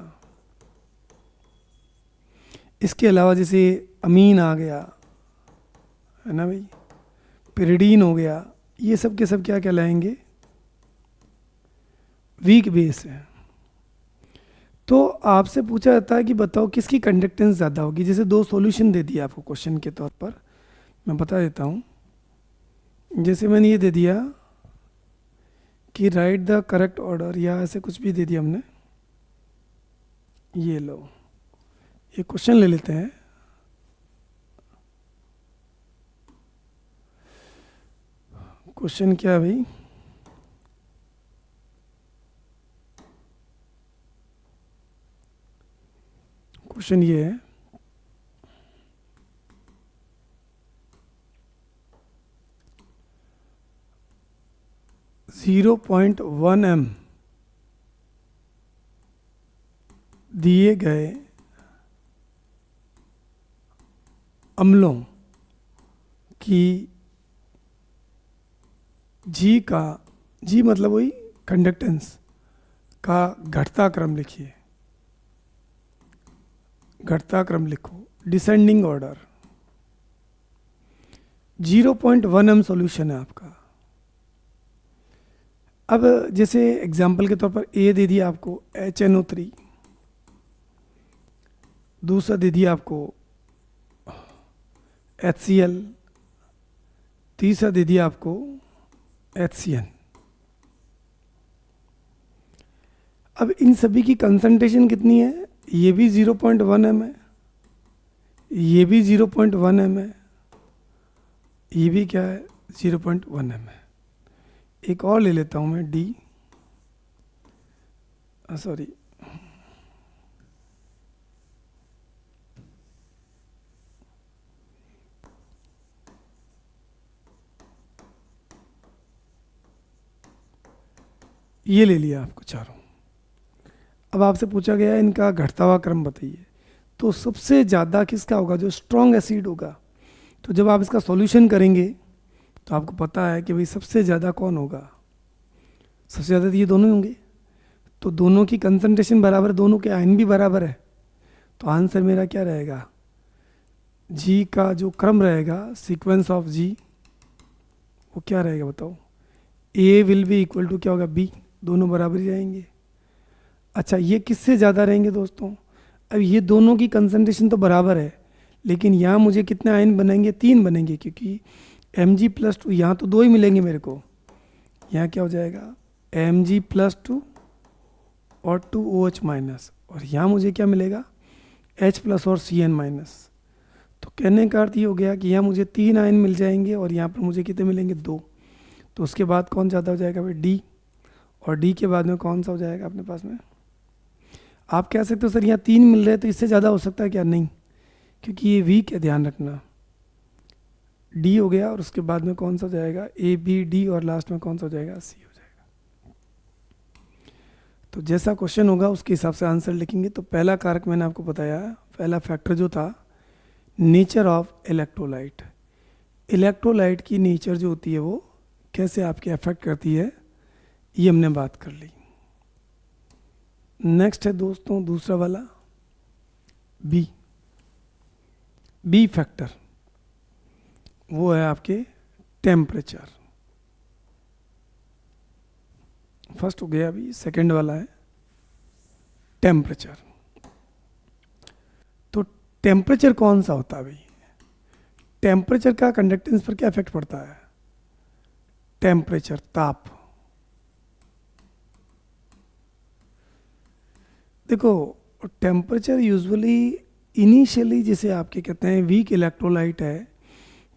इसके अलावा जैसे अमीन आ गया है ना भाई, पिरिडीन हो गया, ये सब के सब क्या कहलाएंगे, वीक बेस है। तो आपसे पूछा जाता है कि बताओ किसकी कंडक्टेंस ज़्यादा होगी। जैसे दो सॉल्यूशन दे दिया आपको क्वेश्चन के तौर पर, मैं बता देता हूँ। जैसे मैंने ये दे दिया कि राइट द करेक्ट ऑर्डर, या ऐसे कुछ भी दे दिया हमने, ये लो, ये क्वेश्चन ले लेते हैं। क्वेश्चन क्या है भाई, क्वेश्चन ये है 0.1 m दिए गए अम्लों की जी का, जी मतलब वही कंडक्टेंस का घटता क्रम लिखिए, घटता क्रम लिखो, डिसेंडिंग ऑर्डर। 0.1 m सॉल्यूशन है आपका। अब जैसे एग्जाम्पल के तौर पर ए दे दिया आपको HNO3, दूसरा दे दिया आपको HCl, तीसरा दे दिया आपको HCN। अब इन सभी की कंसंट्रेशन कितनी है, ये भी 0.1 m है, ये भी 0.1 m है, ये भी क्या है 0.1 m है। एक और ले लेता हूँ मैं डी, सॉरी ये ले लिया आपको चारों। अब आपसे पूछा गया है इनका घटता हुआ क्रम बताइए, तो सबसे ज़्यादा किसका होगा, जो स्ट्रॉन्ग एसिड होगा। तो जब आप इसका सॉल्यूशन करेंगे तो आपको पता है कि भाई सबसे ज़्यादा कौन होगा, सबसे ज़्यादा तो ये दोनों ही होंगे। तो दोनों की कंसंट्रेशन बराबर, दोनों के आयन भी बराबर है, तो आंसर मेरा क्या रहेगा, जी का जो क्रम रहेगा, सीक्वेंस ऑफ जी, वो क्या रहेगा बताओ, ए विल बी इक्वल टू क्या होगा बी, दोनों बराबर ही रहेंगे। अच्छा ये किससे ज़्यादा रहेंगे दोस्तों, अब ये दोनों की कंसंट्रेशन तो बराबर है, लेकिन यहाँ मुझे कितने आयन बनेंगे, 3 बनेंगे, क्योंकि Mg+2, यहाँ तो 2 ही मिलेंगे मेरे को। यहाँ क्या हो जाएगा Mg+2 और 2OH-, और यहाँ मुझे क्या मिलेगा H+ और Cn-। तो कहने का अर्थ ये हो गया कि यहाँ मुझे 3 आयन मिल जाएंगे और यहाँ पर मुझे कितने मिलेंगे 2। तो उसके बाद कौन ज़्यादा हो जाएगा भाई डी, और डी के बाद में कौन सा हो जाएगा अपने पास में। आप कह सकते हो सर यहाँ 3 मिल रहे हैं तो इससे ज़्यादा हो सकता है क्या, नहीं, क्योंकि ये वीक है, ध्यान रखना। डी हो गया और उसके बाद में कौन सा हो जाएगा ABD, और लास्ट में कौन सा हो जाएगा C हो जाएगा। तो जैसा क्वेश्चन होगा उसके हिसाब से आंसर लिखेंगे। तो पहला कारक मैंने आपको बताया, पहला फैक्टर जो था नेचर ऑफ इलेक्ट्रोलाइट, इलेक्ट्रोलाइट की नेचर जो होती है वो कैसे आपके अफेक्ट करती है, ये हमने बात कर ली। नेक्स्ट है दोस्तों दूसरा वाला बी फैक्टर, वो है आपके टेम्परेचर। फर्स्ट हो गया, अभी सेकंड वाला है टेम्परेचर। तो टेम्परेचर कौन सा होता है भाई, टेम्परेचर का कंडक्टेंस पर क्या इफेक्ट पड़ता है, टेम्परेचर ताप। देखो टेम्परेचर यूजुअली इनिशियली, जैसे आपके कहते हैं वीक इलेक्ट्रोलाइट है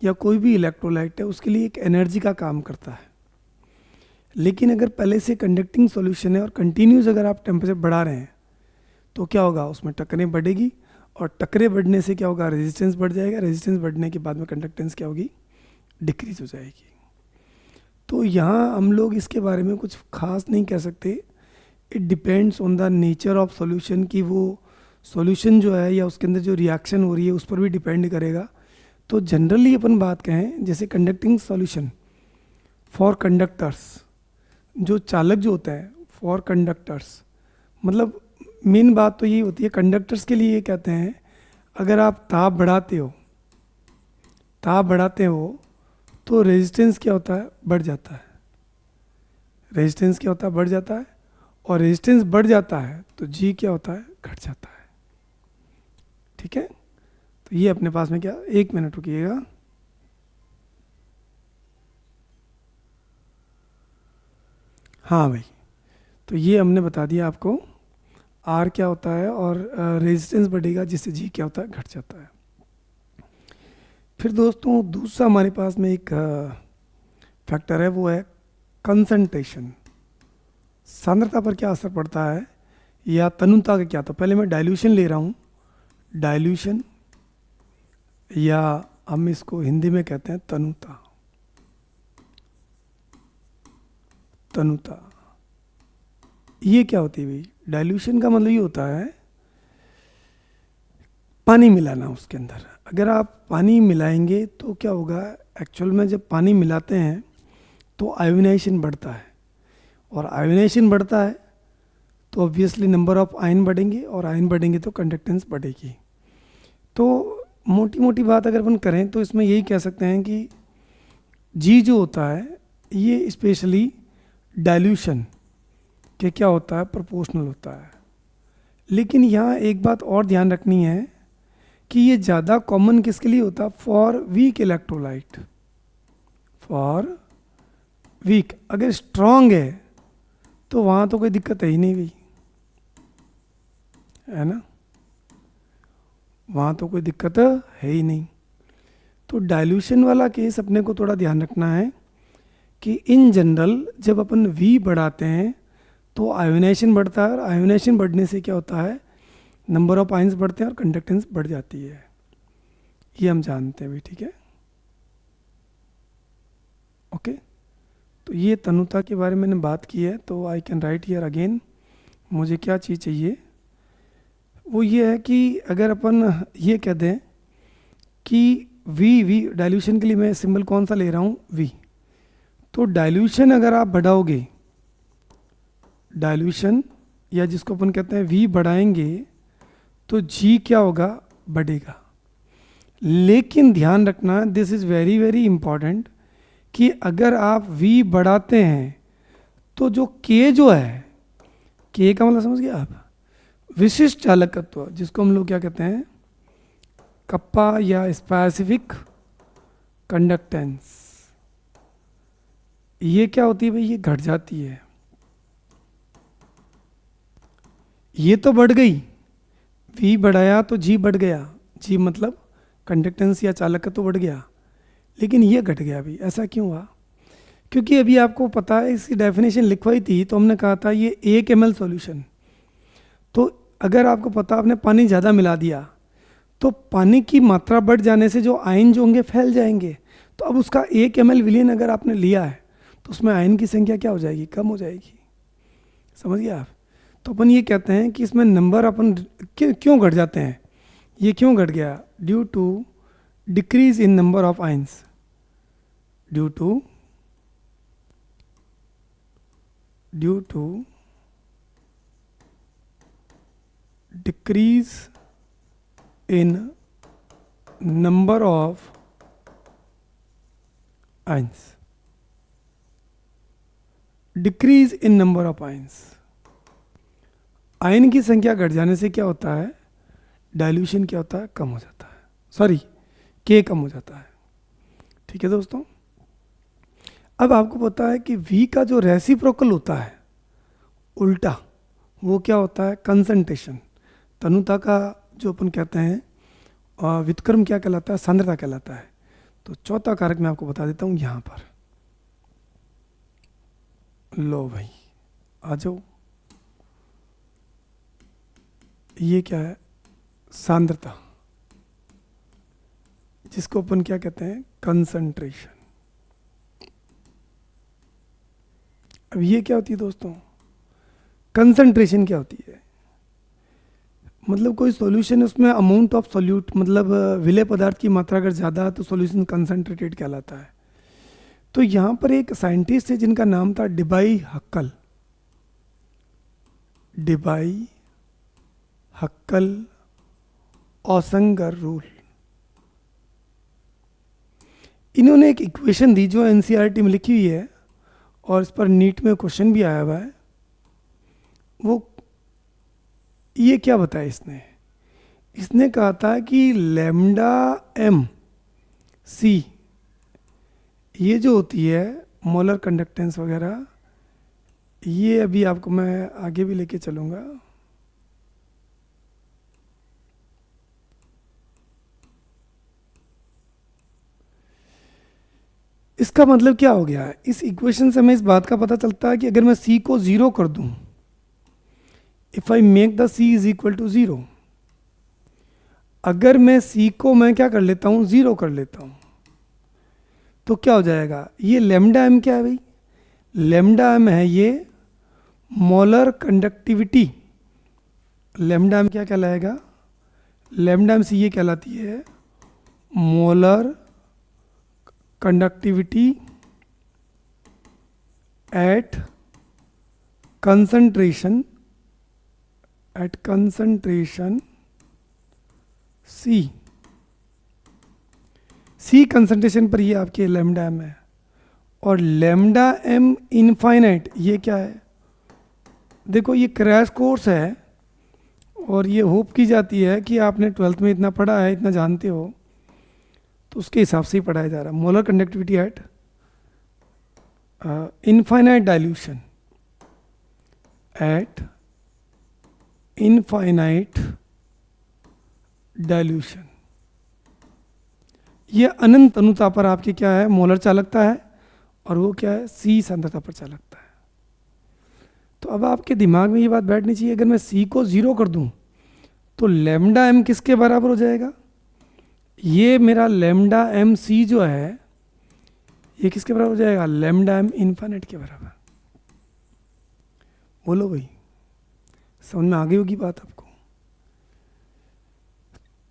या कोई भी इलेक्ट्रोलाइट है, उसके लिए एक एनर्जी का काम करता है। लेकिन अगर पहले से कंडक्टिंग सॉल्यूशन है और कंटिन्यूस अगर आप टेम्परेचर बढ़ा रहे हैं तो क्या होगा, उसमें टक्करें बढ़ेगी, और टक्करें बढ़ने से क्या होगा, रेजिस्टेंस बढ़ जाएगा, रेजिस्टेंस बढ़ने के बाद में कंडक्टेंस क्या होगी, डिक्रीज हो जाएगी। तो यहाँ हम लोग इसके बारे में कुछ खास नहीं कह सकते। It depends on the nature of solution, कि वो सॉल्यूशन जो है या उसके अंदर जो रिएक्शन हो रही है उस पर भी डिपेंड करेगा। तो जनरली अपन बात कहें जैसे कंडक्टिंग सॉल्यूशन फॉर कंडक्टर्स, जो चालक जो होता है फॉर कंडक्टर्स, मतलब मेन बात तो यही होती है कंडक्टर्स के लिए। ये कहते हैं अगर आप ताप बढ़ाते हो तो रेजिस्टेंस क्या होता है, बढ़ जाता है। रेजिस्टेंस क्या होता है, बढ़ जाता है। और रेजिस्टेंस बढ़ जाता है तो जी क्या होता है, घट जाता है। ठीक है, तो ये अपने पास में क्या, 1 मिनट रुकिएगा। हाँ भाई, तो ये हमने बता दिया आपको आर क्या होता है, और रेजिस्टेंस बढ़ेगा जिससे जी क्या होता है, घट जाता है। फिर दोस्तों दूसरा हमारे पास में एक फैक्टर है, वो है कंसंट्रेशन। सांद्रता पर क्या असर पड़ता है या तनुता का क्या। तो पहले मैं डाइल्यूशन ले रहा हूँ, डाइल्यूशन, या हम इसको हिंदी में कहते हैं तनुता। तनुता ये क्या होती है भाई, डाइल्यूशन का मतलब ये होता है पानी मिलाना उसके अंदर। अगर आप पानी मिलाएंगे तो क्या होगा, एक्चुअल में जब पानी मिलाते हैं तो आयोनाइजेशन बढ़ता है, और आयोनाइजेशन बढ़ता है तो ऑब्वियसली नंबर ऑफ आयन बढ़ेंगे, और आयन बढ़ेंगे तो कंडक्टेंस बढ़ेगी। तो मोटी मोटी बात अगर अपन करें तो इसमें यही कह सकते हैं कि जी जो होता है ये स्पेशली डाइल्यूशन के क्या होता है, प्रोपोर्शनल होता है। लेकिन यहाँ एक बात और ध्यान रखनी है कि ये ज़्यादा कॉमन किसके लिए होता है, for weak electrolyte. For weak, अगर स्ट्रांग है तो वहाँ तो कोई दिक्कत है ही नहीं भाई, है ना, वहाँ तो कोई दिक्कत है ही नहीं। तो डाइल्यूशन वाला केस अपने को थोड़ा ध्यान रखना है कि इन जनरल जब अपन V बढ़ाते हैं तो आयोनाइजेशन बढ़ता है, और आयोनाइजेशन बढ़ने से क्या होता है, नंबर ऑफ आयंस बढ़ते हैं और कंडक्टेंस बढ़ जाती है। ये हम जानते हैं भाई, ठीक है, ओके। तो ये तनुता के बारे में मैंने बात की है। तो I can write here again, मुझे क्या चीज़ चाहिए, वो ये है कि अगर अपन ये कह दें कि वी डाइल्यूशन के लिए मैं सिंबल कौन सा ले रहा हूँ, V। तो डाइल्यूशन अगर आप बढ़ाओगे, डाइल्यूशन या जिसको अपन कहते हैं V बढ़ाएंगे तो G क्या होगा, बढ़ेगा। लेकिन ध्यान रखना, this is very very important, कि अगर आप V बढ़ाते हैं तो जो K जो है, K का मतलब समझ गया आप, विशिष्ट चालकत्व, जिसको हम लोग क्या कहते हैं, कप्पा या स्पेसिफिक कंडक्टेंस, ये क्या होती है भाई, ये घट जाती है। ये तो बढ़ गई, V बढ़ाया तो G बढ़ गया, G मतलब कंडक्टेंस या चालकत्व तो बढ़ गया, लेकिन ये घट गया अभी। ऐसा क्यों हुआ, क्योंकि अभी आपको पता है इसकी डेफिनेशन लिखवाई थी, तो हमने कहा था ये 1 ml सॉल्यूशन। तो अगर आपको पता, आपने पानी ज़्यादा मिला दिया तो पानी की मात्रा बढ़ जाने से जो आयन जो होंगे फैल जाएंगे। तो अब उसका 1 ml विलियन अगर आपने लिया है तो उसमें आयन की संख्या क्या हो जाएगी, कम हो जाएगी। समझ गए आप। तो अपन ये कहते हैं कि इसमें नंबर अपन क्यों घट जाते हैं, ये क्यों घट गया, due to decrease in number of ions, due to decrease in number of ions, decrease in number of ions. Ion की संख्या घट जाने से क्या होता है, डाइल्यूशन क्या होता है, कम हो जाता है, सॉरी K कम हो जाता है। ठीक है दोस्तों, अब आपको पता है कि V का जो रेसिप्रोकल होता है, उल्टा, वो क्या होता है, कंसंट्रेशन। तनुता का जो अपन कहते हैं व्युत्क्रम क्या कहलाता है, सांद्रता कहलाता है। तो चौथा कारक मैं आपको बता देता हूँ यहाँ पर, लो भाई आ जाओ, ये क्या है, सांद्रता, जिसको अपन क्या कहते हैं, कंसंट्रेशन। अब ये क्या होती है दोस्तों, कंसंट्रेशन क्या होती है, मतलब कोई सॉल्यूशन है उसमें अमाउंट ऑफ सॉल्यूट, मतलब विलेय पदार्थ की मात्रा अगर ज़्यादा है तो सॉल्यूशन कंसंट्रेटेड कहलाता है। तो यहाँ पर एक साइंटिस्ट है जिनका नाम था डिबाई हक्कल, डिबाई हक्कल औसंगर रूल। इन्होंने एक इक्वेशन दी जो एनसीईआरटी में लिखी हुई है और इस पर नीट में क्वेश्चन भी आया हुआ है। वो ये क्या बताया इसने, इसने कहा था कि लैम्डा एम सी ये जो होती है मोलर कंडक्टेंस वगैरह, ये अभी आपको मैं आगे भी लेके चलूँगा। इसका मतलब क्या हो गया है, इस इक्वेशन से हमें इस बात का पता चलता है कि अगर मैं c को 0 कर दूं, if I make the c is equal to 0, अगर मैं c को मैं क्या कर लेता हूं, 0 कर लेता हूं, तो क्या हो जाएगा, ये लेमडा एम क्या है भाई, लेमडा एम है ये मोलर कंडक्टिविटी। लेमडा एम क्या कहलाएगा, लेमडा एम सी ये कहलाती है molar conductivity at concentration C concentration पर ये आपके लेमडा एम है। और लेमडा एम इनफाइनाइट ये क्या है, देखो ये क्रैश कोर्स है और ये होप की जाती है कि आपने 12th में इतना पढ़ा है, इतना जानते हो, तो उसके हिसाब से ही पढ़ाया जा रहा है। Molar conductivity eight infinite dilution, eight infinite dilution, ये अनंत अनुता पर आपकी क्या है, मोलर चालकता है, और वो क्या है, सी सांद्रता पर चालकता है। तो अब आपके दिमाग में ये बात बैठनी चाहिए, अगर मैं सी को 0 कर दूं तो लेमडा एम किसके बराबर हो जाएगा, ये मेरा लेमडा एम सी जो है ये किसके बराबर हो जाएगा, लेमडा एम इनफाइनाइट के बराबर। बोलो भाई, समझ में आ गई होगी बात आपको।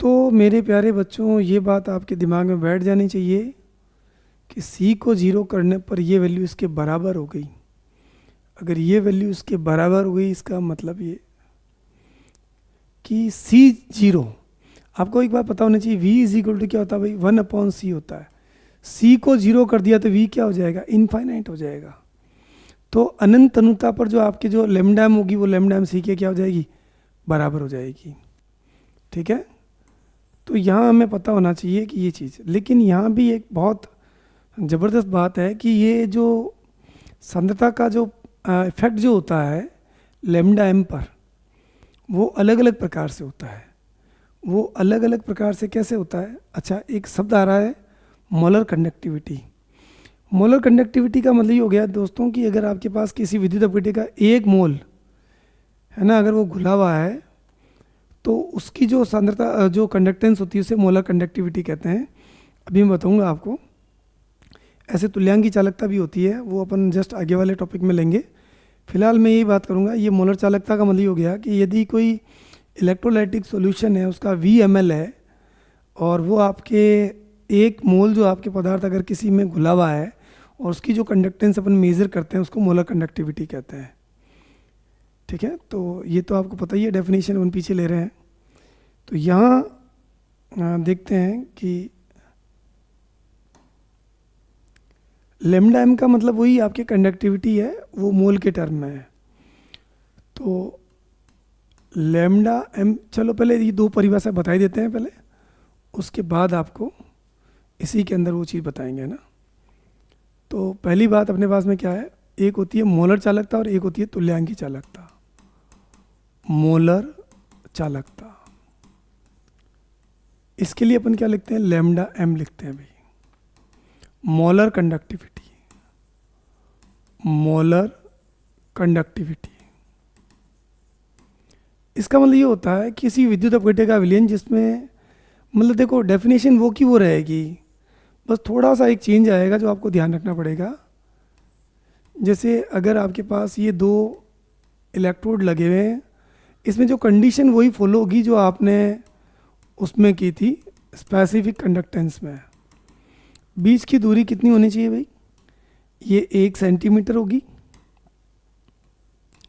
तो मेरे प्यारे बच्चों, ये बात आपके दिमाग में बैठ जानी चाहिए कि सी को 0 करने पर ये वैल्यू इसके बराबर हो गई। अगर ये वैल्यू इसके बराबर हो गई, इसका मतलब ये कि सी 0, आपको एक बात पता होना चाहिए, v इज इक्वल टू क्या होता है भाई, 1/c होता है। c को 0 कर दिया तो v क्या हो जाएगा, इनफाइनाइट हो जाएगा। तो अनंत अनुता पर जो आपकी जो लेमडा एम होगी वो लेमडा एम सी के क्या हो जाएगी, बराबर हो जाएगी। ठीक है, तो यहाँ हमें पता होना चाहिए कि ये चीज़, लेकिन यहाँ भी एक बहुत ज़बरदस्त बात है कि ये जो सांद्रता का जो इफेक्ट जो होता है लेमडा एम पर, वो अलग अलग प्रकार से होता है। वो अलग अलग प्रकार से कैसे होता है, अच्छा एक शब्द आ रहा है मोलर कंडक्टिविटी। मोलर कंडक्टिविटी का मतलब ये हो गया दोस्तों कि अगर आपके पास किसी विद्युत अपघट्य का 1 मोल है ना, अगर वो घुला हुआ है तो उसकी जो सांद्रता जो कंडक्टेंस होती है उसे मोलर कंडक्टिविटी कहते हैं। अभी मैं बताऊंगा आपको। ऐसे तुल्यांकी चालकता भी होती है, वो अपन जस्ट आगे वाले टॉपिक में लेंगे। फिलहाल मैं यही बात करूंगा। ये मोलर चालकता का मतलब ये हो गया कि यदि कोई इलेक्ट्रोलाइटिक सॉल्यूशन है, उसका VML है, और वो आपके 1 मोल जो आपके पदार्थ अगर किसी में घुला हुआ है और उसकी जो कंडक्टेंस अपन मेज़र करते हैं उसको मोलर कंडक्टिविटी कहते हैं। ठीक है, तो ये तो आपको पता ही है, डेफिनेशन उन पीछे ले रहे हैं। तो यहाँ देखते हैं कि लेमडा एम का मतलब वही आपकी कंडक्टिविटी है, वो मोल के टर्म में है। तो लेमडा एम, चलो पहले ये 2 परिभाषा बताई देते हैं पहले, उसके बाद आपको इसी के अंदर वो चीज़ बताएंगे ना। तो पहली बात अपने पास में क्या है, एक होती है मोलर चालकता और एक होती है तुल्यांकी चालकता। मोलर चालकता, इसके लिए अपन क्या लिखते हैं, लेमडा एम लिखते हैं भाई। मोलर कंडक्टिविटी, मोलर कंडक्टिविटी, इसका मतलब ये होता है किसी विद्युत अपघट्य का विलयन जिसमें, मतलब देखो डेफिनेशन वो की वो रहेगी, बस थोड़ा सा एक चेंज आएगा जो आपको ध्यान रखना पड़ेगा जैसे अगर आपके पास ये 2 इलेक्ट्रोड लगे हुए हैं, इसमें जो कंडीशन वही फॉलो होगी जो आपने उसमें की थी स्पेसिफिक कंडक्टेंस में। बीच की दूरी कितनी होनी चाहिए भाई? ये 1 सेंटीमीटर होगी,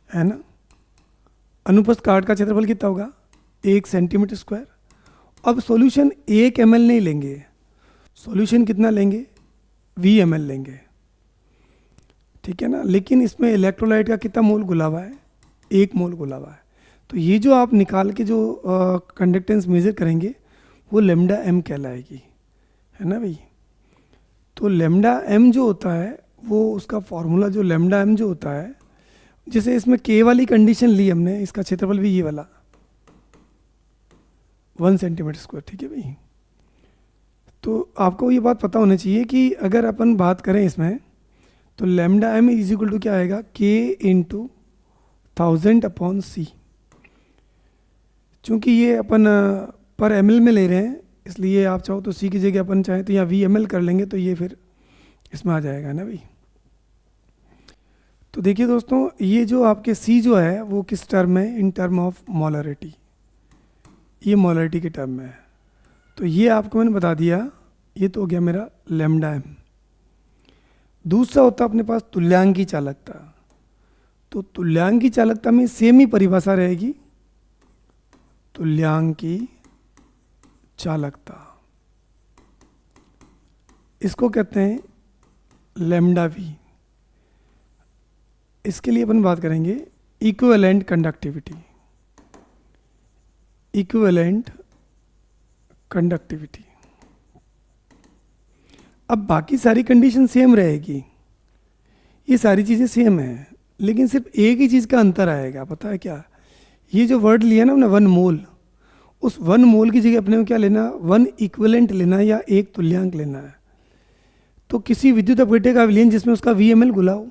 है ना। अनुप्रस्थ काट का क्षेत्रफल कितना होगा? 1 सेंटीमीटर स्क्वायर। अब सॉल्यूशन 1 ml नहीं लेंगे, सॉल्यूशन कितना लेंगे? VmL लेंगे, ठीक है ना। लेकिन इसमें इलेक्ट्रोलाइट का कितना मोल घुला हुआ है? 1 मोल घुला हुआ है। तो ये जो आप निकाल के जो कंडक्टेंस मेज़र करेंगे वो लेमडा m कहलाएगी, है ना भाई। तो लेमडा m जो होता है वो उसका फॉर्मूला जो लेमडा m जो होता है, जैसे इसमें K वाली कंडीशन ली हमने, इसका क्षेत्रफल भी ये वाला 1 सेंटीमीटर स्क्वायर, ठीक है भाई। तो आपको ये बात पता होनी चाहिए कि अगर अपन बात करें इसमें तो lambda m is equal to क्या आएगा? K into 1000/c। चूँकि ये अपन पर ml में ले रहे हैं, इसलिए आप चाहो तो c की जगह अपन चाहें तो यहाँ VmL कर लेंगे, तो ये फिर इसमें आ जाएगा ना भाई। तो देखिए दोस्तों, ये जो आपके c जो है वो किस टर्म है? इन टर्म ऑफ मोलरिटी, ये मोलरिटी के टर्म में है। तो ये आपको मैंने बता दिया, ये तो हो गया मेरा लेमडा m। दूसरा होता है अपने पास तुल्यांक की चालकता। तो तुल्यांक की चालकता में सेम ही परिभाषा रहेगी, तुल्यांक की चालकता, इसको कहते हैं लेमडा v। इसके लिए अपन बात करेंगे इक्विवेलेंट कंडक्टिविटी, इक्विवेलेंट कंडक्टिविटी। अब बाकी सारी कंडीशन सेम रहेगी, ये सारी चीज़ें सेम हैं, लेकिन सिर्फ एक ही चीज़ का अंतर आएगा, पता है क्या? ये जो वर्ड लिया ना हमने 1 मोल, उस 1 मोल की जगह अपने को क्या लेना? 1 इक्विवेलेंट लेना है या एक तुल्यांक लेना है। तो किसी विद्युत अपघट्य का विलयन जिसमें उसका VmL घुला हो,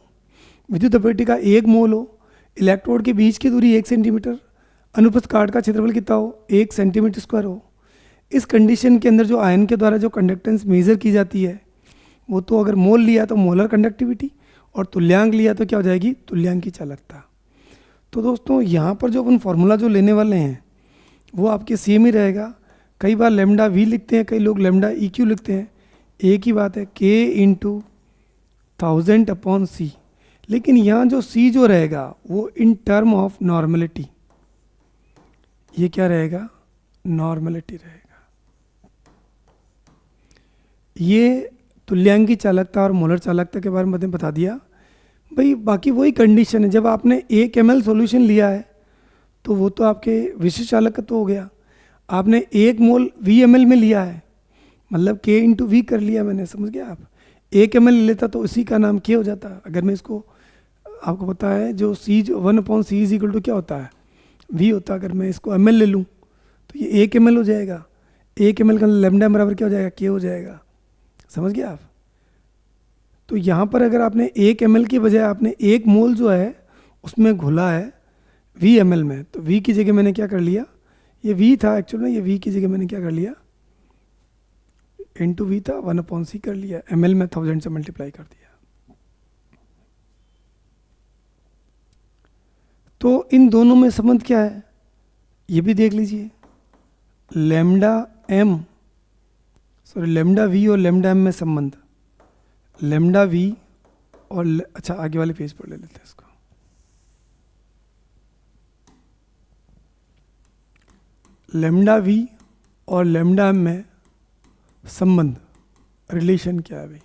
विद्युत अपघट्य का 1 मोल हो, इलेक्ट्रोड के बीच की दूरी 1 सेंटीमीटर, अनुप्रस्थ काट का क्षेत्रफल कितना हो? 1 सेंटीमीटर स्क्वायर हो। इस कंडीशन के अंदर जो आयन के द्वारा जो कंडक्टेंस मेजर की जाती है वो तो अगर मोल लिया तो मोलर कंडक्टिविटी, और तुल्यांक लिया तो क्या हो जाएगी? तुल्यांक की चालकता। तो दोस्तों यहाँ पर जो अपन फार्मूला जो लेने वाले हैं वो आपके सेम ही रहेगा। कई बार लेमडा v लिखते हैं, कई लोग लेमडा eq लिखते हैं, एक ही बात है, K इंटू 1000/c। लेकिन यहाँ जो c जो रहेगा वो इन टर्म ऑफ नॉर्मलिटी, ये क्या रहेगा? नॉर्मलिटी रहेगा। ये तुल्यांक की चालकता और मोलर चालकता के बारे में मैंने बता दिया भाई। बाकी वही कंडीशन है, जब आपने 1 ml सॉल्यूशन लिया है तो वो तो आपके विशिष्ट चालक तो हो गया। आपने 1 मोल VmL में लिया है, मतलब K इंटू V कर लिया मैंने, समझ गया आप। 1 ml लेता तो उसी का नाम K हो जाता। अगर मैं इसको, आपको पता है जो C जो 1/c इज इक्वल टू क्या होता है? V होता है। अगर मैं इसको ml ले लूँ तो ये 1 ml हो जाएगा। 1 ml का लेमडा बराबर क्या हो जाएगा? K हो जाएगा, समझ गया आप। तो यहाँ पर अगर आपने 1 ml की बजाय आपने 1 मोल जो है उसमें घुला है VmL में, तो V की जगह मैंने क्या कर लिया? ये V था एक्चुअल में, ये V की जगह मैंने क्या कर लिया? इंटू V था, 1/c कर लिया, ml में 1000 से मल्टीप्लाई कर दिया। तो इन दोनों में संबंध क्या है ये भी देख लीजिए। लेमडा V और लेमडा m में संबंध, लेमडा V और अच्छा आगे वाले पेज पर ले लेते हैं इसको। लेमडा V और लेमडा m में संबंध, रिलेशन क्या है भाई?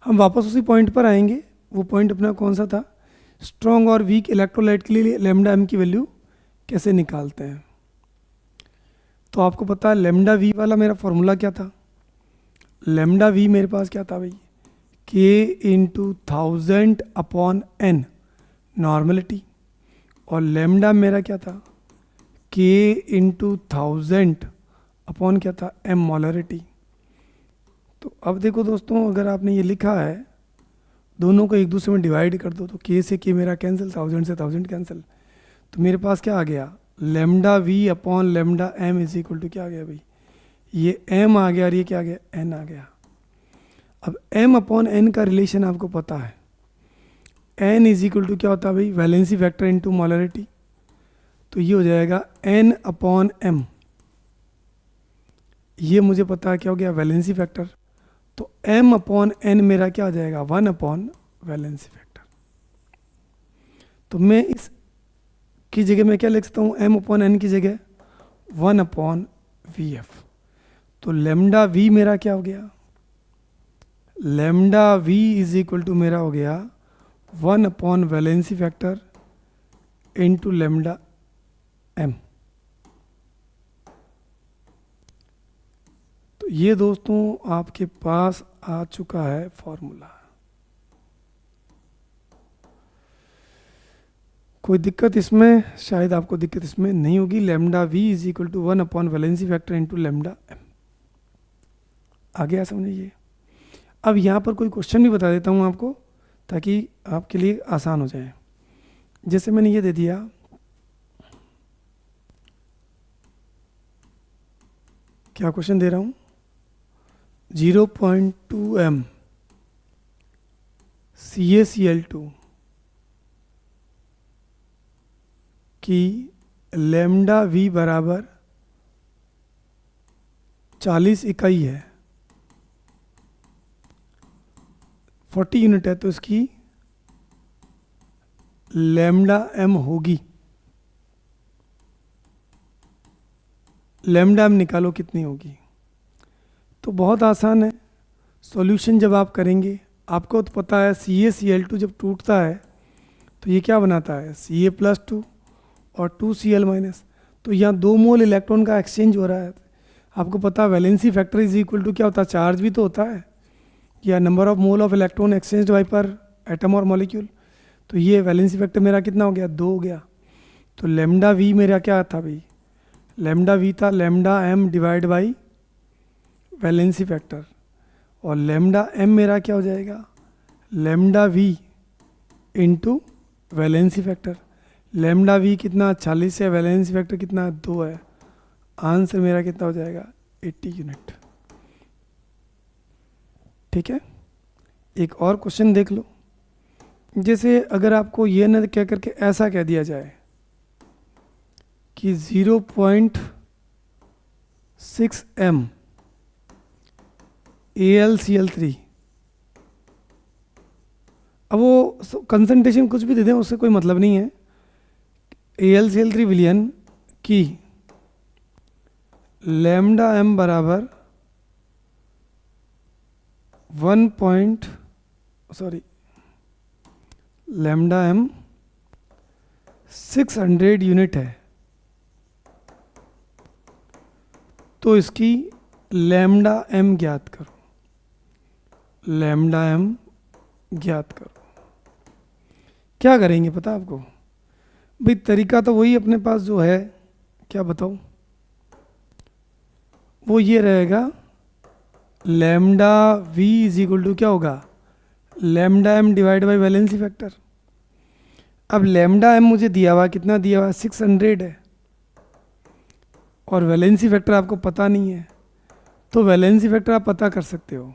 हम वापस उसी पॉइंट पर आएंगे। वो पॉइंट अपना कौन सा था? स्ट्रॉन्ग और वीक इलेक्ट्रोलाइट के लिए लेमडा m की वैल्यू कैसे निकालते हैं। तो आपको पता है लेमडा V वाला मेरा फॉर्मूला क्या था? लेमडा V मेरे पास क्या था भाई? K इंटू 1000/n नॉर्मलिटी, और लेमडा मेरा क्या था? K इंटू 1000 क्या था? m molarity. तो अब देखो दोस्तों, अगर आपने ये लिखा है, दोनों को एक दूसरे में डिवाइड कर दो तो K से K मेरा कैंसिल, 1000 से 1000 कैंसिल, तो मेरे पास क्या आ गया? Lambda V lambda m is equal to क्या आ गया भाई? ये m आ गया और ये क्या आ गया? n आ गया। अब m/n का रिलेशन आपको पता है, एन इज इक्वल टू क्या होता है भाई, वैलेंसी फैक्टर इनटू मोलरिटी, तो ये हो जाएगा एन अपॉन एम। ये मुझे पता है क्या हो गया, वैलेंसी फैक्टर, तो एम अपॉन एन मेरा क्या हो जाएगा, 1 अपॉन वैलेंसी फैक्टर। तो मैं इस की जगह मैं क्या लिख सकता हूँ, एम अपॉन एन की जगह 1 अपॉन वी एफ। तो लेमडा वी मेरा क्या हो गया, lambda V is equal to मेरा हो गया 1 upon valency factor into lambda M. तो ये दोस्तों आपके पास आ चुका है फॉर्मूला। कोई दिक्कत इसमें, शायद आपको दिक्कत इसमें नहीं होगी। Lambda V is equal to 1 upon valency factor into lambda M. आगे आ समझिए। अब यहाँ पर कोई क्वेश्चन भी बता देता हूँ आपको, ताकि आपके लिए आसान हो जाए। जैसे मैंने ये दे दिया, क्या क्वेश्चन दे रहा हूँ, 0.2 m CaCl2 की लेमडा वी बराबर 40 इकाई है, 40 यूनिट है, तो इसकी लेमडा एम होगी। लेमडा एम निकालो कितनी होगी। तो बहुत आसान है सॉल्यूशन। जब आप करेंगे, आपको तो पता है CaCl2 जब टूटता है तो ये क्या बनाता है, Ca+2 और 2Cl-। तो यहाँ 2 मोल इलेक्ट्रॉन का एक्सचेंज हो रहा है। आपको पता है valency factor is equal to क्या होता है, चार्ज भी तो होता है, या number of mole of electron exchange by per atom और मॉलिक्यूल। तो ये वैलेंसी फैक्टर मेरा कितना हो गया, 2 हो गया। तो लेमडा वी मेरा क्या था भाई, लेमडा वी था lambda M divide by valency factor, और लेमडा एम मेरा क्या हो जाएगा, lambda V into valency factor. Lambda V कितना 40 है, वैलेंसी फैक्टर कितना 2 है। आंसर मेरा कितना हो जाएगा, 80 यूनिट। ठीक है। एक और क्वेश्चन देख लो। जैसे अगर आपको ये न कह करके ऐसा कह दिया जाए कि 0.6 m AlCl3, अब वो कंसंट्रेशन कुछ भी दे दें, उससे कोई मतलब नहीं है। AlCl3 विलियन की लेमडा एम बराबर 600 यूनिट है, तो इसकी लेमडा एम ज्ञात करो। लेमडा एम ज्ञात करो। क्या करेंगे पता आपको भाई, तरीका तो वही अपने पास जो है, क्या बताऊं, वो ये रहेगा, lambda V is equal to क्या होगा, lambda M divide by valency factor. अब लेमडा एम मुझे दिया हुआ, कितना दिया हुआ, 600 है, और वैलेंसी फैक्टर आपको पता नहीं है। तो वैलेंसी फैक्टर आप पता कर सकते हो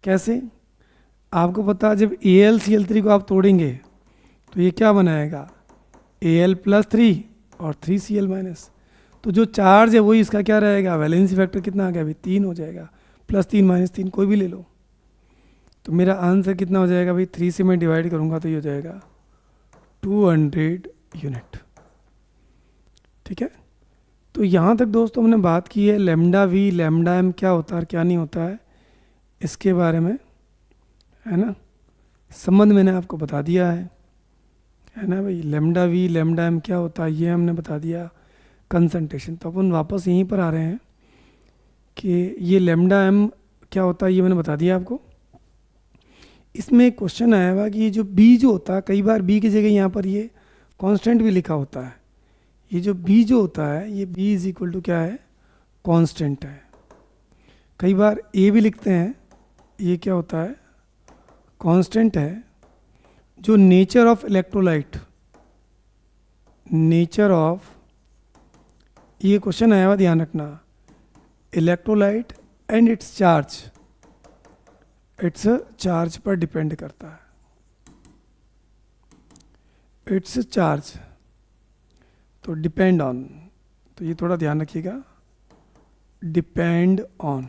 कैसे, आपको पता है जब AlCl3 को आप तोड़ेंगे तो ये क्या बनाएगा, Al+3 और 3Cl-। तो जो चार्ज है वही इसका क्या रहेगा, वैलेंसी फैक्टर कितना आ गया अभी, 3 हो जाएगा, +3 -3 कोई भी ले लो। तो मेरा आंसर कितना हो जाएगा भाई, 3 से मैं डिवाइड करूँगा तो ये हो जाएगा 200 यूनिट। ठीक है। तो यहाँ तक दोस्तों हमने बात की है लेमडा वी लेमडा एम क्या होता है और क्या नहीं होता है, इसके बारे में, है ना। संबंध मैंने आपको बता दिया है ना भाई। लेमडा वी लेमडा एम क्या होता है ये हमने बता दिया। कंसंट्रेशन, तो अपन वापस यहीं पर आ रहे हैं कि ये लेमडा एम क्या होता है ये मैंने बता दिया आपको। इसमें एक क्वेश्चन आया हुआ कि ये जो बी जो होता है, कई बार बी की जगह यहाँ पर ये कांस्टेंट भी लिखा होता है। ये जो बी जो होता है, ये बी इज इक्वल टू क्या है, कांस्टेंट है। कई बार ए भी लिखते हैं, ये क्या होता है, कांस्टेंट है। जो nature of electrolyte, nature of, ये क्वेश्चन आया हुआ ध्यान रखना, electrolyte and it's charge, it's charge पर डिपेंड करता है। इट्स चार्ज, तो डिपेंड ऑन, तो ये थोड़ा ध्यान रखिएगा, डिपेंड ऑन,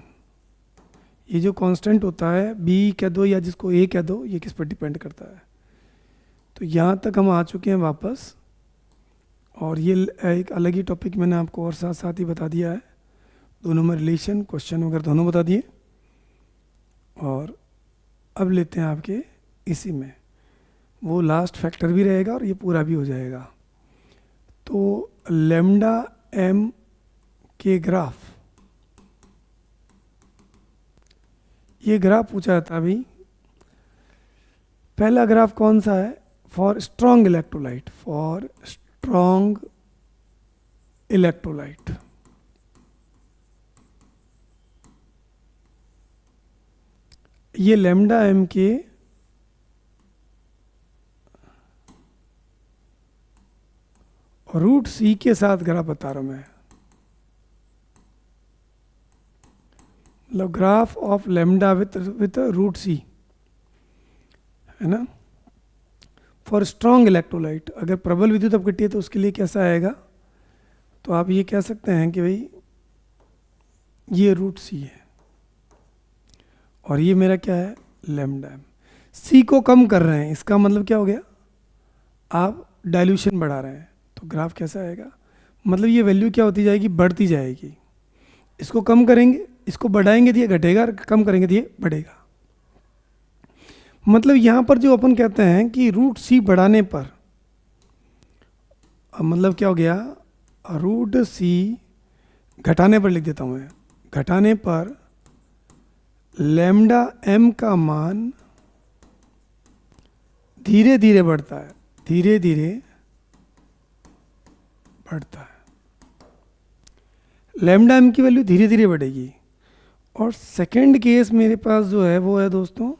ये जो कांस्टेंट होता है बी कह दो या जिसको ए कह दो, ये किस पर डिपेंड करता है। तो यहाँ तक हम आ चुके हैं वापस, और ये एक अलग ही टॉपिक मैंने आपको और साथ साथ ही बता दिया है, दोनों में रिलेशन क्वेश्चन वगैरह दोनों बता दिए। और अब लेते हैं आपके इसी में वो लास्ट फैक्टर भी रहेगा और ये पूरा भी हो जाएगा। तो लेमडा एम के ग्राफ, ये ग्राफ पूछा जाता है अभी। पहला ग्राफ कौन सा है? For strong electrolyte, for strong electrolyte. ये लेमडा एम के रूट सी के साथ ग्राफ बता रहा हूं मैं, मतलब graph of lambda with root C, है ना। फॉर स्ट्रॉन्ग इलेक्ट्रोलाइट, अगर प्रबल विद्युत अपघट्य है तो उसके लिए कैसा आएगा? तो आप ये कह सकते हैं कि भाई ये रूट सी है और ये मेरा क्या है? Lambda M. सी को कम कर रहे हैं, इसका मतलब क्या हो गया? आप डाइल्यूशन बढ़ा रहे हैं, तो ग्राफ कैसा आएगा? मतलब ये वैल्यू क्या होती जाएगी? बढ़ती जाएगी। इसको कम करेंगे, इसको बढ़ाएंगे तो ये घटेगा, कम करेंगे तो ये बढ़ेगा। मतलब यहाँ पर जो अपन कहते हैं कि रूट सी बढ़ाने पर, मतलब क्या हो गया? रूट सी घटाने पर लिख देता हूँ मैं, घटाने पर लेमडा एम का मान धीरे धीरे बढ़ता है, धीरे धीरे बढ़ता है। लेमडा एम की वैल्यू धीरे धीरे बढ़ेगी। और सेकंड केस मेरे पास जो है वो है दोस्तों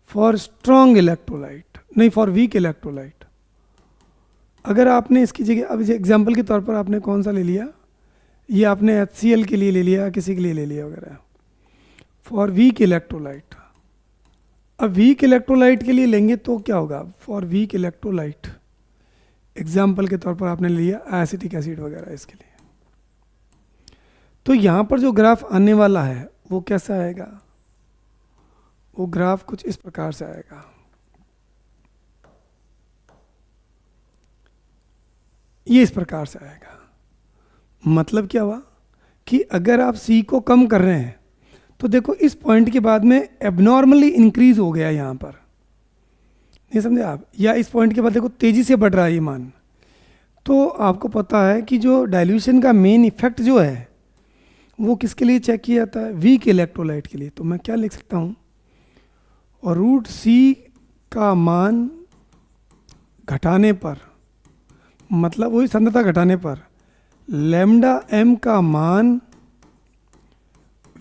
फॉर स्ट्रॉन्ग इलेक्ट्रोलाइट, नहीं फॉर वीक इलेक्ट्रोलाइट। अगर आपने इसकी जगह, अब एग्जांपल के तौर पर आपने कौन सा ले लिया? ये आपने HCl के लिए ले लिया, किसी के लिए ले लिया वगैरह, फॉर वीक इलेक्ट्रोलाइट। अब वीक इलेक्ट्रोलाइट के लिए लेंगे तो क्या होगा? फॉर वीक इलेक्ट्रोलाइट एग्जाम्पल के तौर पर आपने लिया एसिटिक एसिड वगैरह इसके लिए। तो यहाँ पर जो ग्राफ आने वाला है वो कैसा आएगा? वो ग्राफ कुछ इस प्रकार से आएगा। ये इस प्रकार से आएगा। मतलब क्या हुआ कि अगर आप सी को कम कर रहे हैं तो देखो इस पॉइंट के बाद में एबनॉर्मली इंक्रीज हो गया यहाँ पर, नहीं समझे आप? या इस पॉइंट के बाद देखो तेजी से बढ़ रहा है ये मान। तो आपको पता है कि जो डाइल्यूशन का मेन इफेक्ट जो है वो किसके लिए चेक किया जाता है? वीक इलेक्ट्रोलाइट के लिए। तो मैं क्या लिख सकता हूँ? और रूट सी का मान घटाने पर, मतलब वही सांद्रता घटाने पर, लेमडा एम का मान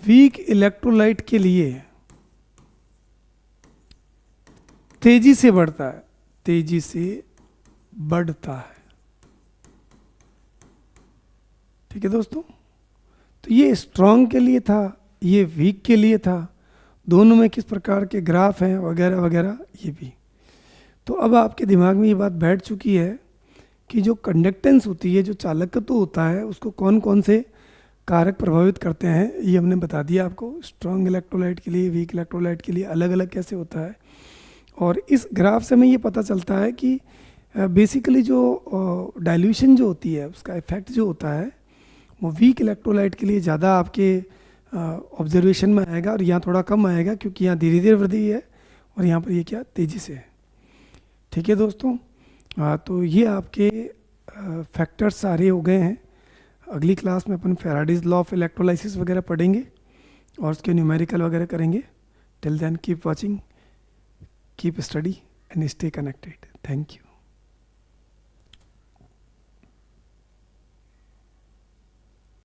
वीक इलेक्ट्रोलाइट के लिए तेजी से बढ़ता है, तेजी से बढ़ता है। ठीक है दोस्तों, तो ये स्ट्रॉन्ग के लिए था, ये वीक के लिए था, दोनों में किस प्रकार के ग्राफ हैं वगैरह वगैरह ये भी। तो अब आपके दिमाग में ये बात बैठ चुकी है कि जो कंडक्टेंस होती है, जो चालकत्व होता है, उसको कौन कौन से कारक प्रभावित करते हैं, ये हमने बता दिया आपको। स्ट्रॉन्ग इलेक्ट्रोलाइट के लिए, वीक इलेक्ट्रोलाइट के लिए अलग अलग कैसे होता है। और इस ग्राफ से हमें ये पता चलता है कि बेसिकली जो डाइल्यूशन जो होती है उसका इफेक्ट जो होता है वो वीक इलेक्ट्रोलाइट के लिए ज़्यादा आपके ऑब्जर्वेशन में आएगा और यहाँ थोड़ा कम आएगा, क्योंकि यहाँ धीरे धीरे वृद्धि है और यहाँ पर ये क्या तेज़ी से है। ठीक है दोस्तों, तो ये आपके फैक्टर्स सारे हो गए हैं। अगली क्लास में अपन फैराडेज लॉ ऑफ इलेक्ट्रोलाइसिस वगैरह पढ़ेंगे और उसके न्यूमेरिकल वगैरह करेंगे। Till then keep watching, keep study and stay connected. Thank you.